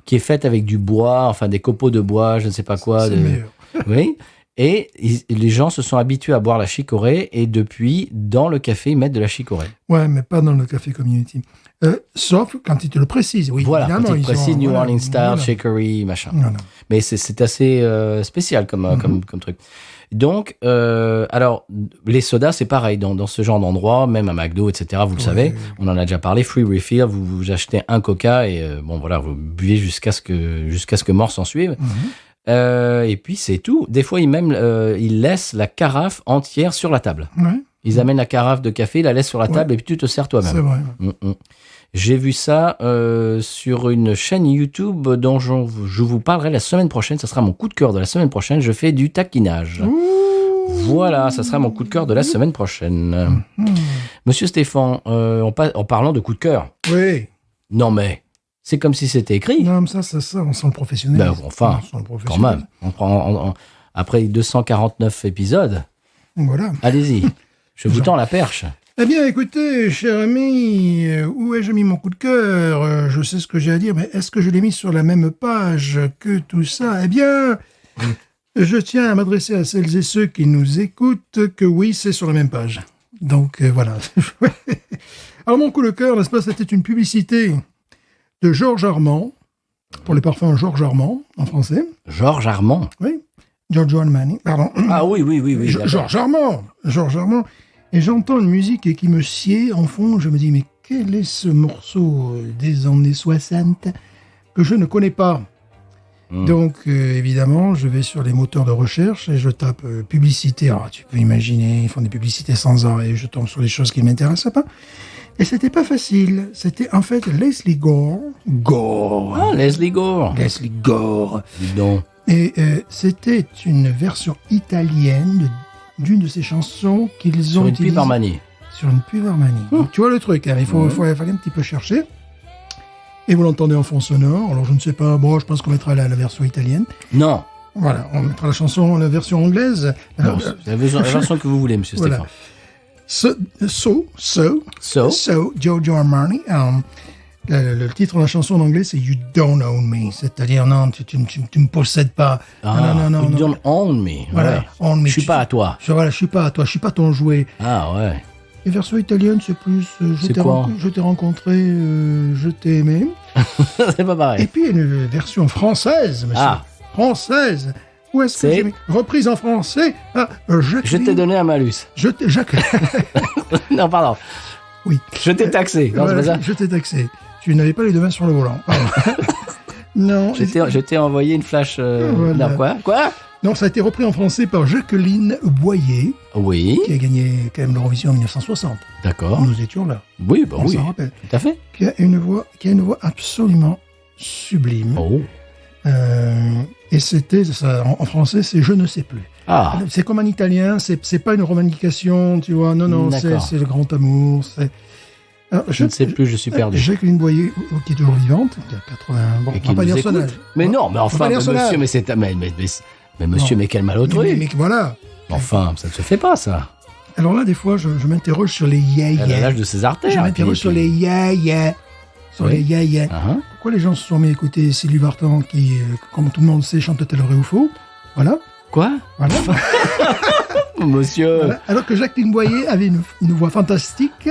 qui est faite avec du bois, enfin des copeaux de bois, je ne sais pas quoi. C'est meilleur. Oui. Et les gens se sont habitués à boire la chicorée et depuis, dans le café, ils mettent de la chicorée. Ouais, mais pas dans le café community. Sauf quand ils te le précisent. Oui, voilà, quand ils précisent New Orleans Style, voilà. Chicory, machin. Voilà. Mais c'est assez spécial comme truc. Donc, alors, les sodas, c'est pareil. Dans ce genre d'endroit, même à McDo, etc., vous le savez, on en a déjà parlé, free refill, vous achetez un Coca et bon, voilà, vous buvez jusqu'à ce que mort s'en suive. Et puis, c'est tout. Des fois, ils laissent la carafe entière sur la table. Ouais. Ils amènent la carafe de café, ils la laissent sur la table et puis tu te sers toi-même. C'est vrai. J'ai vu ça sur une chaîne YouTube dont je vous parlerai la semaine prochaine. Ça sera mon coup de cœur de la semaine prochaine. Je fais du taquinage. Voilà, ça sera mon coup de cœur de la semaine prochaine. Monsieur Stéphane, en parlant de coup de cœur. Oui. Non mais, c'est comme si c'était écrit. Non, mais ça, on sent le professionnel. Ben, enfin, quand même. On prend, après 249 épisodes, Voilà. allez-y. Je vous tends la perche. Eh bien, écoutez, cher ami, où ai-je mis mon coup de cœur? Je sais ce que j'ai à dire, mais est-ce que je l'ai mis sur la même page que tout ça? Eh bien, je tiens à m'adresser à celles et ceux qui nous écoutent que oui, c'est sur la même page. Donc, voilà. Alors, mon coup de cœur, n'est-ce pas, c'était une publicité de Georges Armand, pour les parfums Georges Armand, en français. Georges Armand. Oui. Giorgio Armani, pardon. Ah oui. d'accord. Georges Armand. Et j'entends une musique qui me sied en fond. Je me dis, mais quel est ce morceau des années 60 que je ne connais pas? Donc, évidemment, je vais sur les moteurs de recherche et je tape publicité. Alors, tu peux imaginer, ils font des publicités sans arrêt. Je tombe sur les choses qui ne m'intéressent pas. Et c'était pas facile. C'était en fait Leslie Gore. Ah, Leslie Gore. Leslie Gore. Dis donc. Et c'était une version italienne d'une de ces chansons qu'ils ont Sur une utilisées. pub Armani. Sur une pub Armani. Donc, tu vois le truc, hein, il fallait un petit peu chercher. Et vous l'entendez en fond sonore. Alors, je ne sais pas, bon, je pense qu'on mettra la version italienne. Non. Voilà, on mettra la version anglaise. Non, c'est la version que vous voulez, monsieur Voilà. Stéphane. So, Giorgio Armani. Le titre de la chanson en anglais, c'est You Don't Own Me. C'est-à-dire, non, tu me possèdes pas. Non. You don't own me. Voilà, Ouais. own me. Je suis pas à toi. Voilà, je suis pas à toi, je suis pas ton jouet. Ah ouais. Et version italienne, c'est plus C'est quoi je t'ai rencontré, je t'ai aimé. C'est pas Et pareil. puis, une version française, monsieur. Ah. Française. Où est-ce que C'est j'ai mis reprise en français. Je t'ai donné un malus. Non, pardon. Oui. Je t'ai taxé. Non, c'est Voilà, pas ça. je t'ai taxé. Tu n'avais pas les deux mains sur le volant. Pardon. Non. Je t'ai envoyé une flash. Voilà. Non, quoi Non, ça a été repris en français par Jacqueline Boyer, Oui. qui a gagné quand même l'Eurovision en 1960. D'accord. Nous étions là. Oui, bah On oui. s'en rappelle. Tout à fait. Qui a une voix absolument sublime. Oh. Et c'était ça, en français, c'est Je ne sais plus. Ah. C'est comme en italien, c'est pas une revendication, tu vois. Non, D'accord. c'est le grand amour. Alors, Je ne sais plus, je suis perdu. Jacqueline Boyer, qui est toujours vivante, qui a 80. Bon, Et on qui va pas nous dire son écoute. âge. Mais non, mais On va enfin, pas dire son monsieur, âge. mais c'est. Mais monsieur, mais quel malotru. Mais voilà. Enfin, ça ne se fait pas, ça. Alors là, des fois, je m'interroge sur les Elle a yeah-yeah. l'âge de ses artères. Je m'interroge sur les yeah-yeah. Sur Oui. les yeah-yeah. Ah, Pourquoi les gens se sont mis à écouter Sylvie Vartan, qui, comme tout le monde sait, chante-t-elle vrai ou faux? Voilà. Quoi Voilà. Monsieur. Voilà. Alors que Jacqueline Boyer avait une voix fantastique.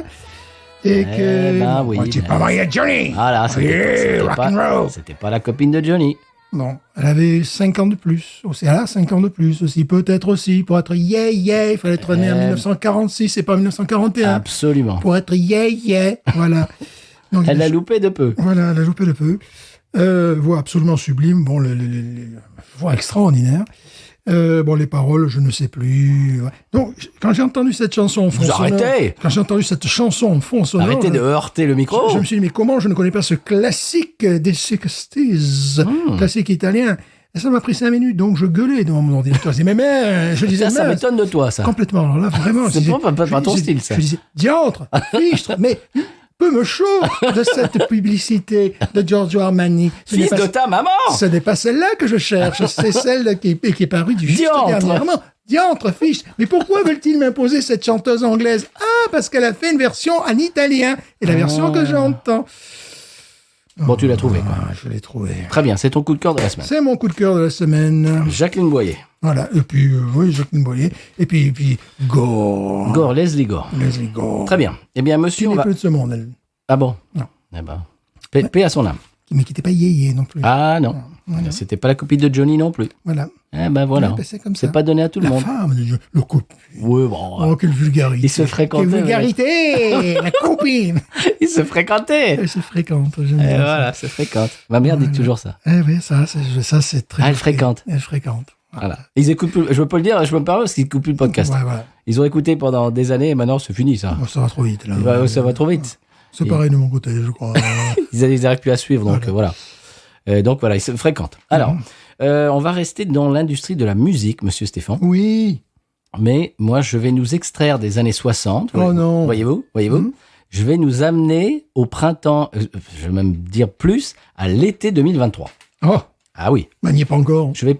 Et que. ben oui, tu n'es pas ben- marié à Johnny! Ah là, rock'n'roll! c'était pas la copine de Johnny. Non, elle avait 5 ans de plus. Aussi, elle a 5 ans de plus aussi. Peut-être aussi. Pour être yeah, il fallait être né en 1946 et pas en 1941. Absolument. Pour être yeah. Voilà. Donc, Elle l'a loupé de peu. Voilà, elle a loupé le peu. Voix absolument sublime. Bon, voix extraordinaire. Bon, les paroles, je ne sais plus. Ouais. Donc, quand j'ai entendu cette chanson en fond Vous sonore... arrêtez Quand j'ai entendu cette chanson en fond sonore... Arrêtez de heurter le micro. Je me suis dit, mais comment je ne connais pas ce classique des 60s, classique italien? Et ça m'a pris 5 minutes, donc je gueulais devant mon ordinateur. Je disais, je disais, Ça mais m'étonne de toi, ça. complètement. Alors là, vraiment... C'est je disais- pas ton je- style, ça. Je disais, diantre, fichtre, mais... Peu me chaud de cette publicité de Giorgio Armani. Ce n'est Fils pas- de ta maman. Ce n'est pas celle-là que je cherche, c'est celle qui est parue juste Diantre. dernièrement. Diantre, fiche. Mais pourquoi veulent-ils m'imposer cette chanteuse anglaise? Ah, parce qu'elle a fait une version en italien. Et la version que j'entends. Bon, tu l'as trouvé, quoi. Ah, je l'ai trouvé. Très bien, c'est ton coup de cœur de la semaine. C'est mon coup de cœur de la semaine. Jacqueline Boyer. Voilà. Et puis, oui, Jacqueline Boyer. Et puis Gore. Gore, Leslie Gore. Leslie Gore. Très bien. Eh bien, Qui monsieur, on n'est va... plus de ce monde, elle. Ah bon Non. Eh ben, paix à son âme. Mais qui n'était pas yéyé non plus. Ah non. C'était pas la copine de Johnny non plus. Voilà. Eh ben voilà. Ouais, c'est comme ça. C'est pas donné à tout le La monde. femme de Dieu. Le copine. Oui, bon. Oh, quelle vulgarité. Ils se fréquentaient, Quelle vulgarité. La copine. Ils se fréquentaient. Elle se fréquente. j'aime Et bien ça. voilà, se fréquentent. Ma mère dit toujours ça. Eh oui, ça, c'est très... Ah, elle fréquente. Elle fréquente. Voilà. Ils écoutent plus. Je peux le dire, je me permets parce qu'ils écoutent plus le podcast. Ouais, voilà. Ils ont écouté pendant des années et maintenant c'est fini ça. Bon, ça va trop vite, là. Ça va trop vite. C'est pareil de mon côté, je crois. Ils n'arrivent plus à suivre, donc voilà. Donc voilà, ils se fréquentent. Alors, on va rester dans l'industrie de la musique, monsieur Stéphane. Oui. Mais moi, je vais nous extraire des années 60. Oh non. Voyez-vous Mhm. Je vais nous amener au printemps, je vais même dire plus, à l'été 2023. Oh, Ah oui, bah, n'y est pas encore. je vais...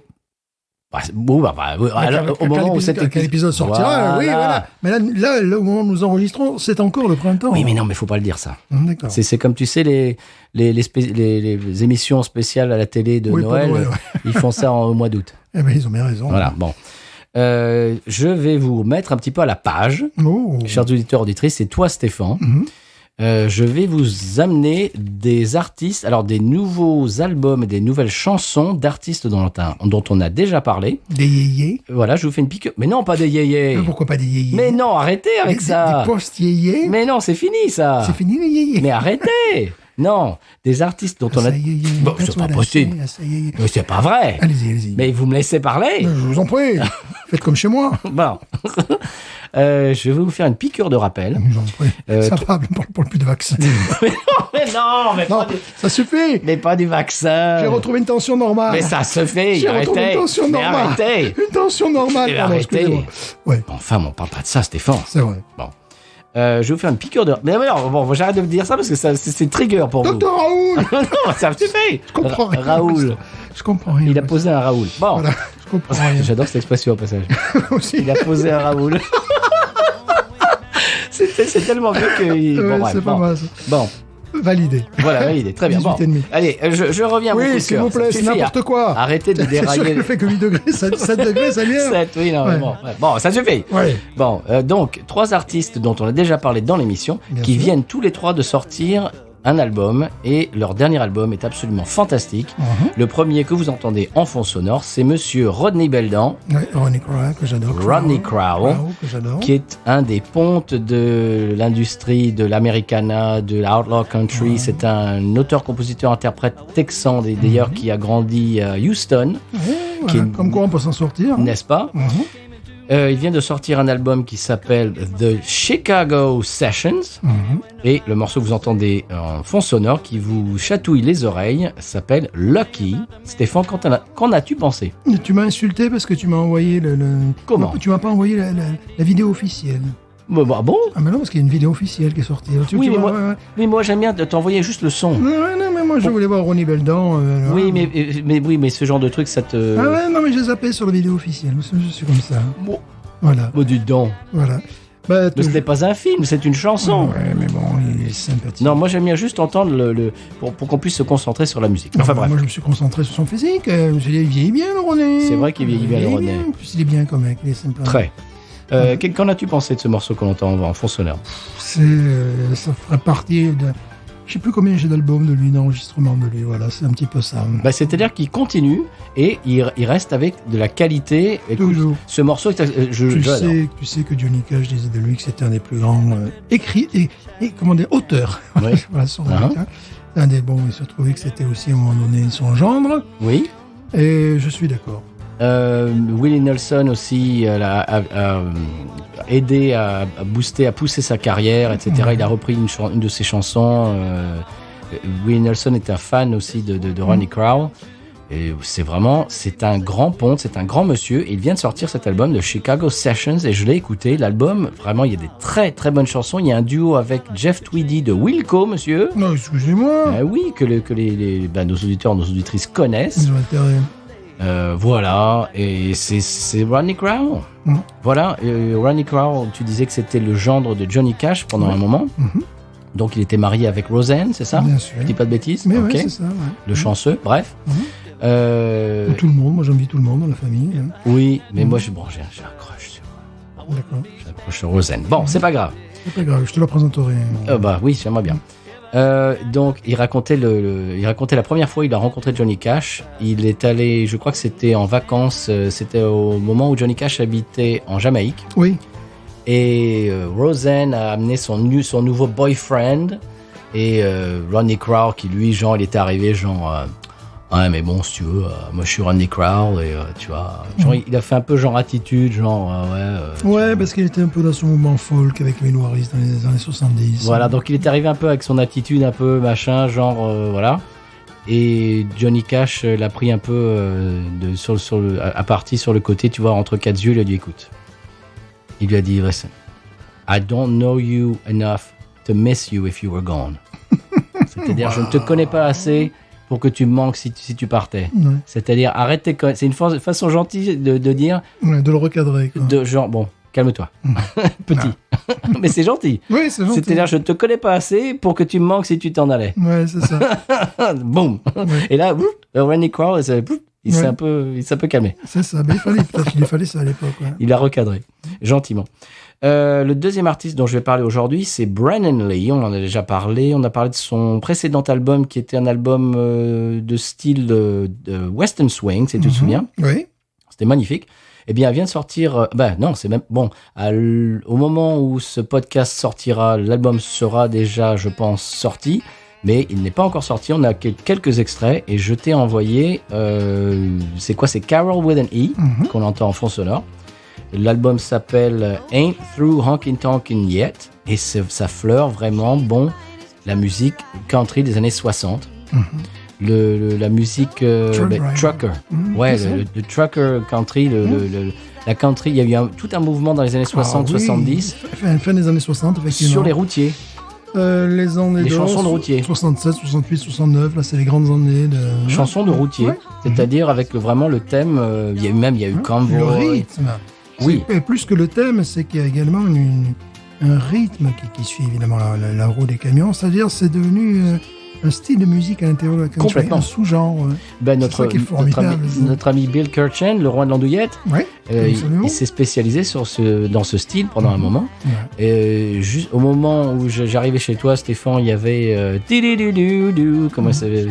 alors, au moment où cet Quel épisode sortira, oui, voilà. Mais là, au moment où nous enregistrons, c'est encore le printemps. Oui, mais non, mais faut pas le dire ça. D'accord. C'est comme tu sais, les émissions spéciales à la télé de Oui, pour Noël, Noël, ouais. ils font ça au mois d'août. Eh ben, ils ont bien raison. Voilà, bon. Je vais vous mettre un petit peu à la page, Oh. chers auditeurs, auditrices, c'est toi Stéphane. Mhm. Je vais vous amener des artistes, alors des nouveaux albums et des nouvelles chansons d'artistes dont on a déjà parlé. Des yéyés. Voilà, je vous fais une pique. Mais non, pas des yéyés. Pourquoi pas des yéyés? Mais non, arrêtez avec Des ça. post-yéyés. Mais non, c'est fini ça. C'est fini les yéyés. Mais arrêtez. Non, des artistes dont on a... Ça yéyé. Bon, c'est pas possible. Ça yéyé. Mais c'est pas vrai. Allez-y. Mais vous me laissez parler. Je vous en prie. Faites comme chez moi. Bon. Je vais vous faire une piqûre de rappel. Je vous en prie. Ça va, pour le plus de vaccin. mais non, Non, ça suffit. mais pas du vaccin. J'ai retrouvé une tension normale. Mais ça se fait, J'ai retrouvé arrêtez. une tension Mais normale. arrêtez. Une tension normale. Mais Pardon, arrêtez. excusez-moi. Ouais, Enfin, on parle pas de ça, Stéphane. c'est vrai. Bon. Je vais vous faire une piqûre de... Mais alors, bon, j'arrête de vous dire ça parce que c'est trigger pour vous. Docteur Raoul. non, ça suffit. Je comprends rien. Raoul. Je comprends rien. Il a posé un Raoul. Bon. Voilà, je comprends rien. J'adore cette expression au passage. Aussi. Il a posé un Raoul. c'est tellement vieux que... Ouais, Bon, bref, c'est pas bon. mal ça. Bon. Validé. Voilà, validé. Très bien. Bon. 18,5. Allez, je reviens à mon coup de Oui, s'il cœur. vous plaît, Ça c'est suffit, n'importe quoi. Arrêtez de C'est sûr dérailler. que le fait que 8 degrés, 7 degrés, ça vient. 7, oui, non, Ouais. bon, ça suffit. Ouais. Bon, donc, 3 artistes dont on a déjà parlé dans l'émission, Bien qui sûr. viennent tous les 3 de sortir un album, et leur dernier album est absolument fantastique. Le premier que vous entendez en fond sonore, c'est monsieur Rodney Beldan, Ouais, Ronnie Crowell, que j'adore. Rodney Crowell, que j'adore. qui est un des pontes de l'industrie de l'Americana, de l'Outlaw Country. C'est un auteur-compositeur-interprète texan, d'ailleurs, qui a grandi à Houston, Ouais, qui voilà, est- comme quoi on peut s'en sortir. Hein. n'est-ce pas? Mhm. Il vient de sortir un album qui s'appelle The Chicago Sessions. Mhm. Et le morceau que vous entendez en fond sonore qui vous chatouille les oreilles s'appelle Lucky. Stéphane, qu'en as-tu pensé? Et tu m'as insulté parce que tu m'as envoyé le... Comment? Tu m'as pas envoyé la vidéo officielle. Bon, bon? Ah mais non, parce qu'il y a une vidéo officielle qui est sortie. Oui, mais vois, moi- ouais. Oui, moi j'aime bien t'envoyer juste le son. Non, mais moi je voulais voir Ronnie Beldan. Oui, mais ce genre de truc, ça te... Ah ouais, non, mais j'ai zappé sur la vidéo officielle. Je suis comme ça. Bon, Voilà, dis donc. voilà. Bah, Mais ce n'est pas un film, c'est une chanson. Ouais, mais bon, il est sympathique. Non, moi j'aime bien juste entendre pour qu'on puisse se concentrer sur la musique. Enfin bref. Moi, je me suis concentré sur son physique. Je dis, il vieillit bien, le René. C'est vrai qu'il vieillit bien, le René. En plus, il est bien comme mec. Il est sympa. Très. Qu'en as-tu pensé de ce morceau qu'on entend en fond sonore? Ça ferait partie de... Je sais plus combien j'ai d'albums de lui, d'enregistrements de lui. Voilà, c'est un petit peu ça. Bah, c'est-à-dire qu'il continue et il reste avec de la qualité. Écoute, Toujours. ce morceau, Tu sais que Johnny Cash disait de lui que c'était un des plus grands auteurs. Oui. Voilà, son Uh-huh. nom. Un des bons, il se trouvait que c'était aussi à un moment donné son gendre. Oui. Et je suis d'accord. Willie Nelson aussi a aidé à booster, à pousser sa carrière, etc. Ouais. Il a repris une de ses chansons. Willie Nelson est un fan aussi de Ronnie Crowell. Et c'est un grand ponte, c'est un grand monsieur. Et il vient de sortir cet album de Chicago Sessions et je l'ai écouté. L'album, vraiment, il y a des très très bonnes chansons. Il y a un duo avec Jeff Tweedy de Wilco, monsieur. Non, excusez-moi. Oui, que nos auditeurs, nos auditrices connaissent. Ils ont intérêt. Voilà, et c'est Ronnie Crowell. Mhm. Voilà, Ronnie Crowell, tu disais que c'était le gendre de Johnny Cash pendant un moment. Mhm. Donc il était marié avec Roseanne, c'est ça? Bien sûr. Je dis pas de bêtises? Mais Ok. ouais, c'est ça. Ouais. Le chanceux, bref. Mhm. Euh, Tout le monde, moi j'envie tout le monde dans la famille. Hein. oui, mais moi j'ai un crush sur, D'accord. j'ai un crush sur Roseanne. Bon, c'est pas grave. C'est pas grave, je te la présenterai. Bah oui, j'aimerais bien. Donc, il racontait la première fois il a rencontré Johnny Cash. Il est allé, je crois que c'était en vacances, c'était au moment où Johnny Cash habitait en Jamaïque. Oui. Et Roseanne a amené son nouveau boyfriend. Et Ronnie Crowell, qui lui, genre, il était arrivé, genre, ouais, mais bon, si tu veux, moi je suis Ronnie Crowell, et tu vois, genre, il a fait un peu genre attitude, genre, Ouais, parce qu'il était un peu dans son mouvement folk avec les Noiristes dans les années 70. voilà, donc il est arrivé un peu avec son attitude un peu machin, genre voilà. Et Johnny Cash l'a pris un peu à partie sur le côté, tu vois, entre quatre yeux, il a dit écoute. Il lui a dit listen, I don't know you enough to miss you if you were gone. C'est-à-dire, je ne te connais pas assez pour que tu me manques si tu partais. Ouais. C'est-à-dire, arrête tes conneries. C'est une façon gentille de dire, Ouais, de le recadrer. Quoi. de genre, bon, calme-toi, petit. Mais c'est gentil. Oui, c'est gentil. C'est-à-dire, je ne te connais pas assez pour que tu me manques si tu t'en allais. Ouais, c'est ça. Boum. Ouais. Et là, Ronnie Crowell, il s'est un peu calmé. C'est ça. Mais peut-être qu'il fallait ça à l'époque. Ouais. Il a recadré, gentiment. Le deuxième artiste dont je vais parler aujourd'hui, c'est Brandon Lee. On en a déjà parlé. On a parlé de son précédent album, qui était un album de style de Western Swing, si tu te souviens. Oui. C'était magnifique. Eh bien, elle vient de sortir... non, c'est même... Bon, au moment où ce podcast sortira, l'album sera déjà, je pense, sorti. Mais il n'est pas encore sorti. On a quelques extraits. Et je t'ai envoyé... c'est quoi? C'est Carol with an E, qu'on entend en fond sonore. L'album s'appelle Ain't Through Honkin' Tonkin' Yet. Et ça fleure vraiment, la musique country des années 60. La musique trucker. Ouais, le trucker country, la country, il y a eu tout un mouvement dans les années 60-70 Fin des années 60, effectivement. sur les routiers. Les années Les chansons de routiers. 67, 68, 69, là, c'est les grandes années de... Chansons de routiers. Ouais. C'est-à-dire avec vraiment le thème, il y a eu Le Convoy. rythme. Oui. Et plus que le thème, c'est qu'il y a également un rythme qui suit évidemment la roue des camions. C'est-à-dire, c'est devenu un style de musique à l'intérieur de la country, Complètement. un sous-genre. Ben, C'est ça qui est formidable. notre ami Bill Kirchen, le roi de l'andouillette, Ouais, absolument. il s'est spalisé dans ce style pendant un moment. Ouais. Et juste au moment où j'arrivais chez toi, Stéphane, il y avait comment ça s'appelle,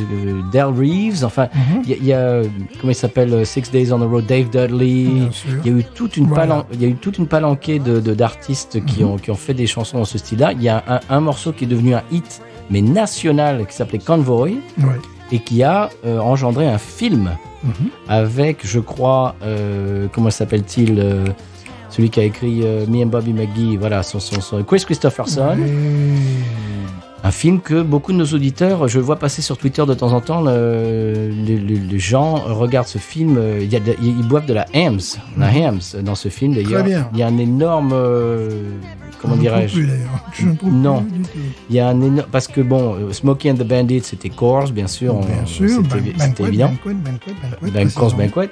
Del Reeves. Enfin, Mhm. il y a comment il s'appelle, 6 Days on the Road, Dave Dudley. Bien sûr. Il y a eu toute une Voilà. palanquée d'artistes qui ont fait des chansons dans ce style-là. Il y a un morceau qui est devenu un hit, mais national, qui s'appelait Convoy, Ouais. et qui a engendré un film Mhm. avec, je crois, comment s'appelle-t-il, celui qui a écrit Me and Bobby McGee, voilà, son Chris Christopherson. Ouais. Un film que beaucoup de nos auditeurs, je le vois passer sur Twitter de temps en temps, les gens regardent ce film, ils boivent de la Hamm's dans ce film d'ailleurs. Très bien. Il y a un énorme, comment Je ne trouve dirais-je, plus, d'ailleurs. Je ne trouve Non. plus du tout. il y a un énorme, parce que bon, Smokey and the Bandit c'était Coors, bien sûr, Bien sûr, c'était évident. Coors Banquet.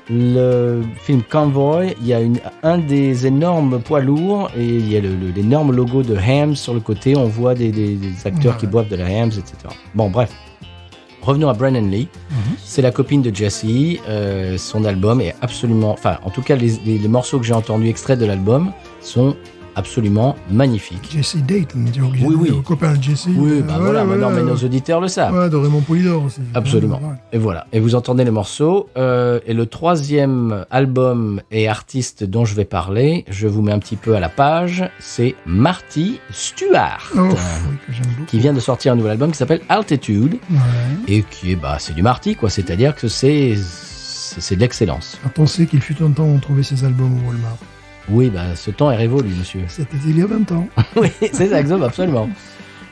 Le film Convoy, il y a un des énormes poids lourds et il y a l'énorme logo de Hamm's sur le côté. On voit des acteurs qui boivent de la Hamm's, etc. Bon, bref. Revenons à Brennan Lee. C'est la copine de Jesse. Son album est absolument... Enfin, en tout cas, les morceaux que j'ai entendus extraits de l'album sont absolument magnifiques. Jesse Dayton, j'ai oublié Oui, de oui. dire, le copain de Jesse. Oui, bah voilà, maintenant, mais nos auditeurs le savent. Ouais, de Raymond Poulidor aussi. Absolument. Ouais. Et voilà. Et vous entendez les morceaux. Et le troisième album et artiste dont je vais parler, je vous mets un petit peu à la page, c'est Marty Stuart, Oh, oui, que j'aime beaucoup. qui vient de sortir un nouvel album qui s'appelle Altitude, Ouais. et qui est, c'est du Marty, quoi. C'est-à-dire que c'est de l'excellence. Quand on sait qu'il fut un temps où on trouvait ses albums au Walmart. Oui, ce temps est révolu, monsieur. C'était il y a 20 ans. Oui, c'est ça, exactement, absolument.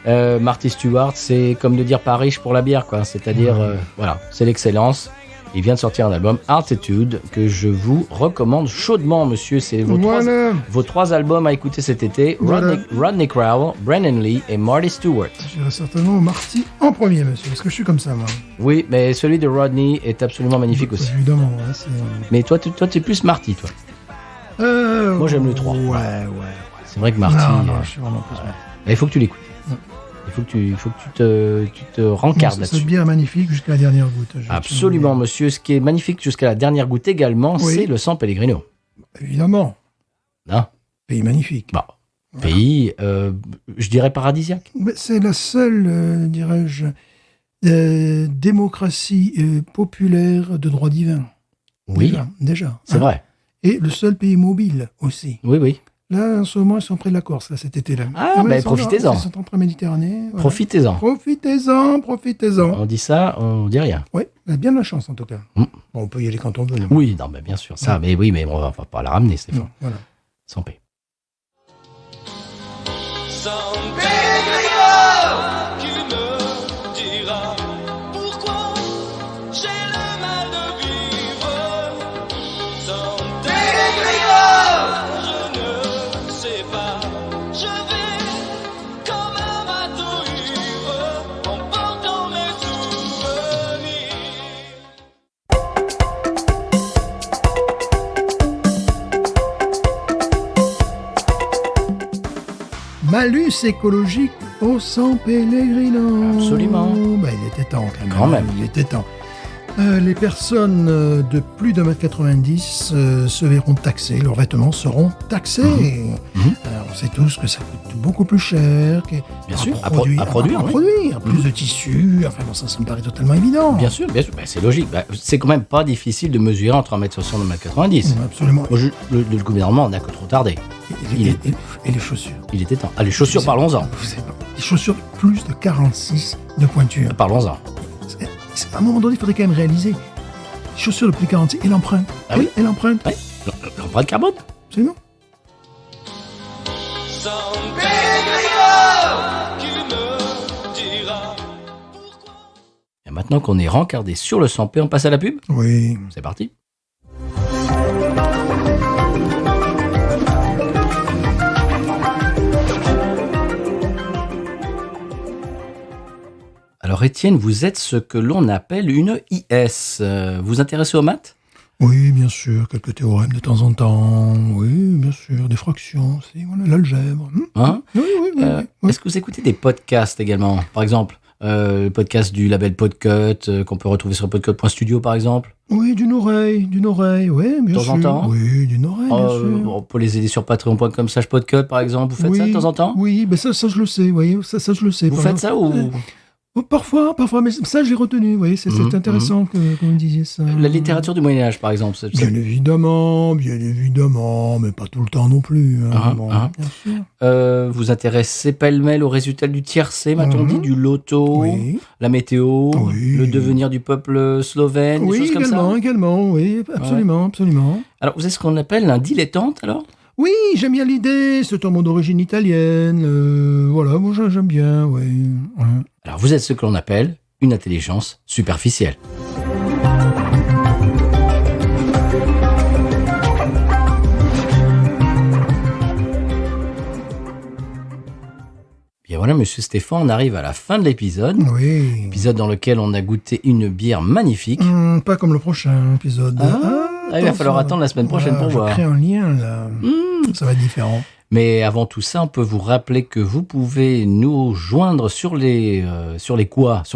Marty Stuart, c'est comme de dire pas riche pour la bière, quoi. C'est-à-dire, voilà, c'est l'excellence. Il vient de sortir un album, Altitude, que je vous recommande chaudement, monsieur. C'est vos trois albums à écouter cet été. Voilà. Rodney Crowell, Brennan Lee et Marty Stuart. J'irai certainement Marty en premier, monsieur, parce que je suis comme ça, moi. Oui, mais celui de Rodney est absolument magnifique aussi. Évidemment, ouais, c'est... Mais toi, t'es plus Marty, toi. Moi, j'aime le 3. Ouais. C'est vrai que Marty... Non, je suis vraiment plus Marty. il faut que tu l'écoutes. Il faut que tu te rencardes Cette là-dessus. bière magnifique jusqu'à la dernière goutte. Absolument, monsieur. Ce qui est magnifique jusqu'à la dernière goutte également, Oui. c'est le San Pellegrino. Évidemment. Hein, Pays magnifique. bon. Pays, je dirais paradisiaque. Mais c'est la seule, dirais-je, démocratie populaire de droit divin. Oui, Déjà. c'est vrai. Et le seul pays mobile aussi. Oui, oui. Là, en ce moment, ils sont près de la Corse, là, cet été-là. Ah, ben, ils sont profitez-en. là, ils sont entre la Méditerranée. Voilà. Profitez-en. Profitez-en. On dit ça, on dit rien. Oui, on a bien de la chance, en tout cas. Mm. Bon, on peut y aller quand on veut. Oui, non, mais bien sûr, ça. Mais oui, mais on va pas la ramener, Stéphane. Non, voilà. Sans paix. San Pellegrino qui me dira pourquoi j'ai le mal de vivre. San Pellegrino, je ne sais pas, je vais comme un bateau ivre en portant mes souvenirs. Malus écologique au San Pellegrino. Absolument. Ben, il était temps, Quand même. Il était temps. Les personnes de plus de 1m90 se verront taxées, leurs vêtements seront taxés. On sait tous que ça coûte beaucoup plus cher Bien sûr, à produire, oui. plus de tissus, enfin bon, ça me paraît totalement évident. Bien sûr, bien sûr. Ben, c'est logique. Ben, c'est quand même pas difficile de mesurer entre 1m60 et 1m90. Absolument. Moi, le gouvernement n'a que trop tardé. Et les chaussures. Il était temps. Ah, les chaussures, parlons-en. Vous savez pas, les chaussures plus de 46 de pointure. Parlons-en. À un moment donné, il faudrait quand même réaliser. Les chaussures de plus de 46 et l'empreinte. Ah oui. Et l'empreinte. Ouais. L'empreinte carbone. Absolument. San Pellegrino qui me dira pourquoi. Et maintenant qu'on est rencardé sur le 100p, on passe à la pub. Oui. C'est parti. Alors Étienne, vous êtes ce que l'on appelle une IS. Vous intéressez aux maths ? Oui, bien sûr, quelques théorèmes de temps en temps. Oui, bien sûr, des fractions aussi. Voilà, l'algèbre. Hein Oui, oui, oui. oui. Est-ce que vous écoutez des podcasts également? Par exemple, le podcast du label Podcut, qu'on peut retrouver sur podcut.studio, par exemple. Oui, d'une oreille, oui, bien De temps sûr. en temps. Oui, d'une oreille, bien sûr. On peut les aider sur patreon.com/podcut, par exemple. Vous faites ça de temps en temps? Oui, ben ça je le sais, vous voyez, ça je le sais. Vous par faites exemple. ça ou... Parfois, mais ça je l'ai retenu, vous voyez, c'est intéressant que vous me disiez ça. La littérature du Moyen-Âge, par exemple. Bien évidemment, mais pas tout le temps non plus. Hein. Bien sûr. Vous intéressez pêle-mêle aux résultats du tiercé, m'a-t-on dit, du loto, Oui. la météo, Oui. le devenir du peuple slovène, des Oui, choses comme ça. également, oui, absolument. Alors, vous êtes ce qu'on appelle un dilettante, alors? Oui, j'aime bien l'idée, c'est un mot d'origine italienne, voilà, moi j'aime bien, oui. Ouais. Alors, vous êtes ce que l'on appelle une intelligence superficielle. Bien voilà, monsieur Stéphane, on arrive à la fin de l'épisode. Oui. Épisode dans lequel on a goûté une bière magnifique. Pas comme le prochain épisode. Il va attention. falloir attendre la semaine prochaine pour je voir. crée un lien, là. Ça va être différent. Mais avant tout ça, on peut vous rappeler que vous pouvez nous joindre sur les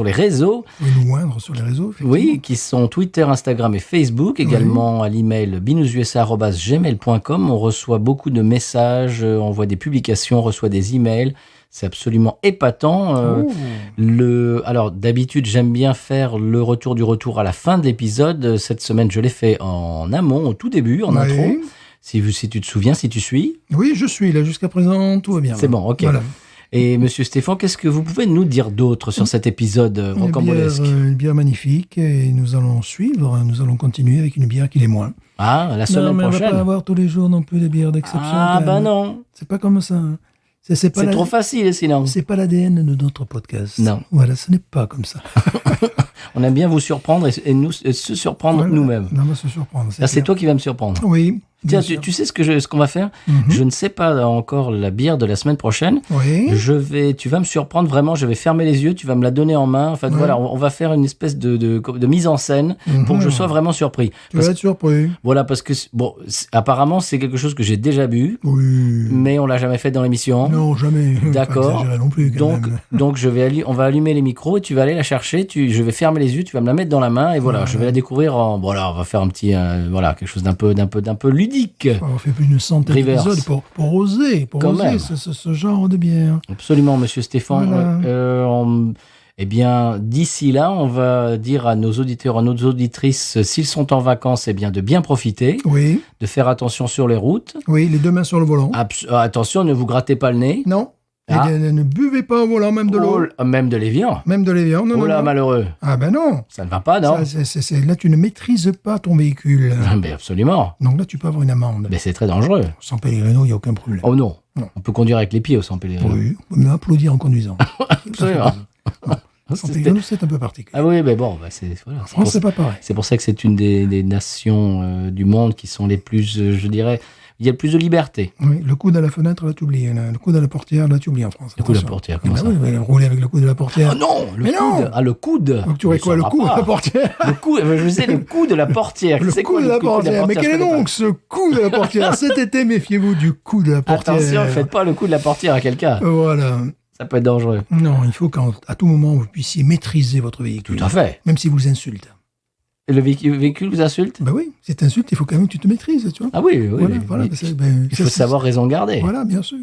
réseaux. Vous pouvez nous joindre sur les réseaux, effectivement. Oui, qui sont Twitter, Instagram et Facebook, également à l'email binoususa@gmail.com. On reçoit beaucoup de messages, on voit des publications, on reçoit des emails. C'est absolument épatant. Alors, d'habitude, j'aime bien faire le retour du retour à la fin de l'épisode. Cette semaine, je l'ai fait en amont, au tout début, en intro. Si tu te souviens, si tu suis. Oui, je suis là jusqu'à présent, tout va bien. C'est bon, ok. Voilà. Et monsieur Stéphane, qu'est-ce que vous pouvez nous dire d'autre sur cet épisode rocambolesque? Une bière magnifique, et nous allons continuer avec une bière qui l'est moins. Ah, la semaine mais prochaine. on va pas avoir tous les jours non plus des bières d'exception. Ah, quand bah même. non. C'est pas comme ça. C'est trop facile, sinon. C'est pas l'ADN de notre podcast. Non. Voilà, ce n'est pas comme ça. On aime bien vous surprendre et se surprendre Voilà. nous-mêmes. On va se surprendre. Là, c'est toi qui vas me surprendre. Oui. Tiens, bien sûr. tu sais ce qu'on va faire? Je ne sais pas encore la bière de la semaine prochaine. Oui. Tu vas me surprendre vraiment. Je vais fermer les yeux. Tu vas me la donner en main. En fait, voilà, on va faire une espèce de mise en scène pour que je sois vraiment surpris. Tu vas être surpris. Voilà, parce que apparemment, c'est quelque chose que j'ai déjà bu, Oui. mais on l'a jamais fait dans l'émission. Non, jamais. D'accord. Pas exagérer non plus, quand même. Donc on va allumer les micros et tu vas aller la chercher. Je vais fermer les yeux. Tu vas me la mettre dans la main et voilà, je vais la découvrir on va faire un petit, quelque chose d'un peu ludique. On fait plus d'une centaine Reverse. d'épisodes pour oser Quand même. ce genre de bière. Absolument, monsieur Stéphane. Voilà. Eh bien, d'ici là, on va dire à nos auditeurs, à nos auditrices, s'ils sont en vacances, eh bien, de bien profiter, Oui. de faire attention sur les routes. Oui, les deux mains sur le volant. Attention, ne vous grattez pas le nez. Non. Ah. Et ne buvez pas au volant, même de l'eau. Même de l'évian. Même de l'évian. Non, Oh là, non. malheureux. Ah ben non. Ça ne va pas, non? Là, tu ne maîtrises pas ton véhicule. Mais absolument. Donc là, tu peux avoir une amende. Mais c'est très dangereux. Sans Pellegrino, il n'y a aucun problème. Oh non. Non. On peut conduire avec les pieds au San Pellegrino. Oui, on peut même applaudir en conduisant. Absolument. Sans Pellegrino, c'est un peu particulier. Ah oui, mais bon, voilà, En France, c'est pas pareil. c'est pour ça que c'est une des nations du monde qui sont les plus, je dirais, il y a le plus de liberté. Oui, le coude à la fenêtre, là, tu oublies. Le coude à la portière, là, tu oublies en France. Le coude à la Attention. portière, Eh comment ben ça? oui, rouler avec le coude à la portière. Ah non, le Mais coude. non. Ah, le coude. Donc tu aurais Mais quoi, ça le va coude pas. à la portière? Le coude, je sais, le coude de la portière. Le C'est quoi, coude à la coude de portière. Mais quel est je connais donc ce coude à la portière? Cet été, méfiez-vous du coude à la pas. portière. Attention, faites pas le coup de la portière à quelqu'un. Voilà. Ça peut être dangereux. Non, il faut qu'à tout moment, vous puissiez maîtriser votre véhicule. Tout à fait. Même si vous insulte. Et le véhicule vous insulte? Ben oui, si t'insultes, il faut quand même que tu te maîtrises, tu vois. Ah oui, oui. Voilà, Il faut savoir raison garder. Voilà, bien sûr.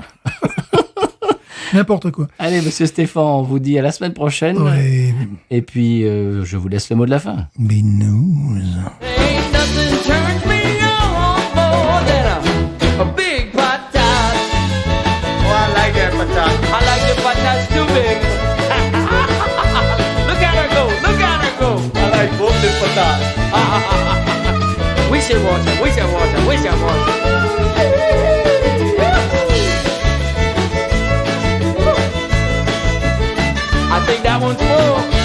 N'importe quoi. Allez, monsieur Stéphane, on vous dit à la semaine prochaine. Ouais. Et puis, je vous laisse le mot de la fin. Binous. Ain't nothing turns me on more than a big patat. Oh, I like that patat. I like the patats too big. Look at her go, look at her go. I like both the patats. We should watch her, we should watch her, we should watch her. I think that one's full.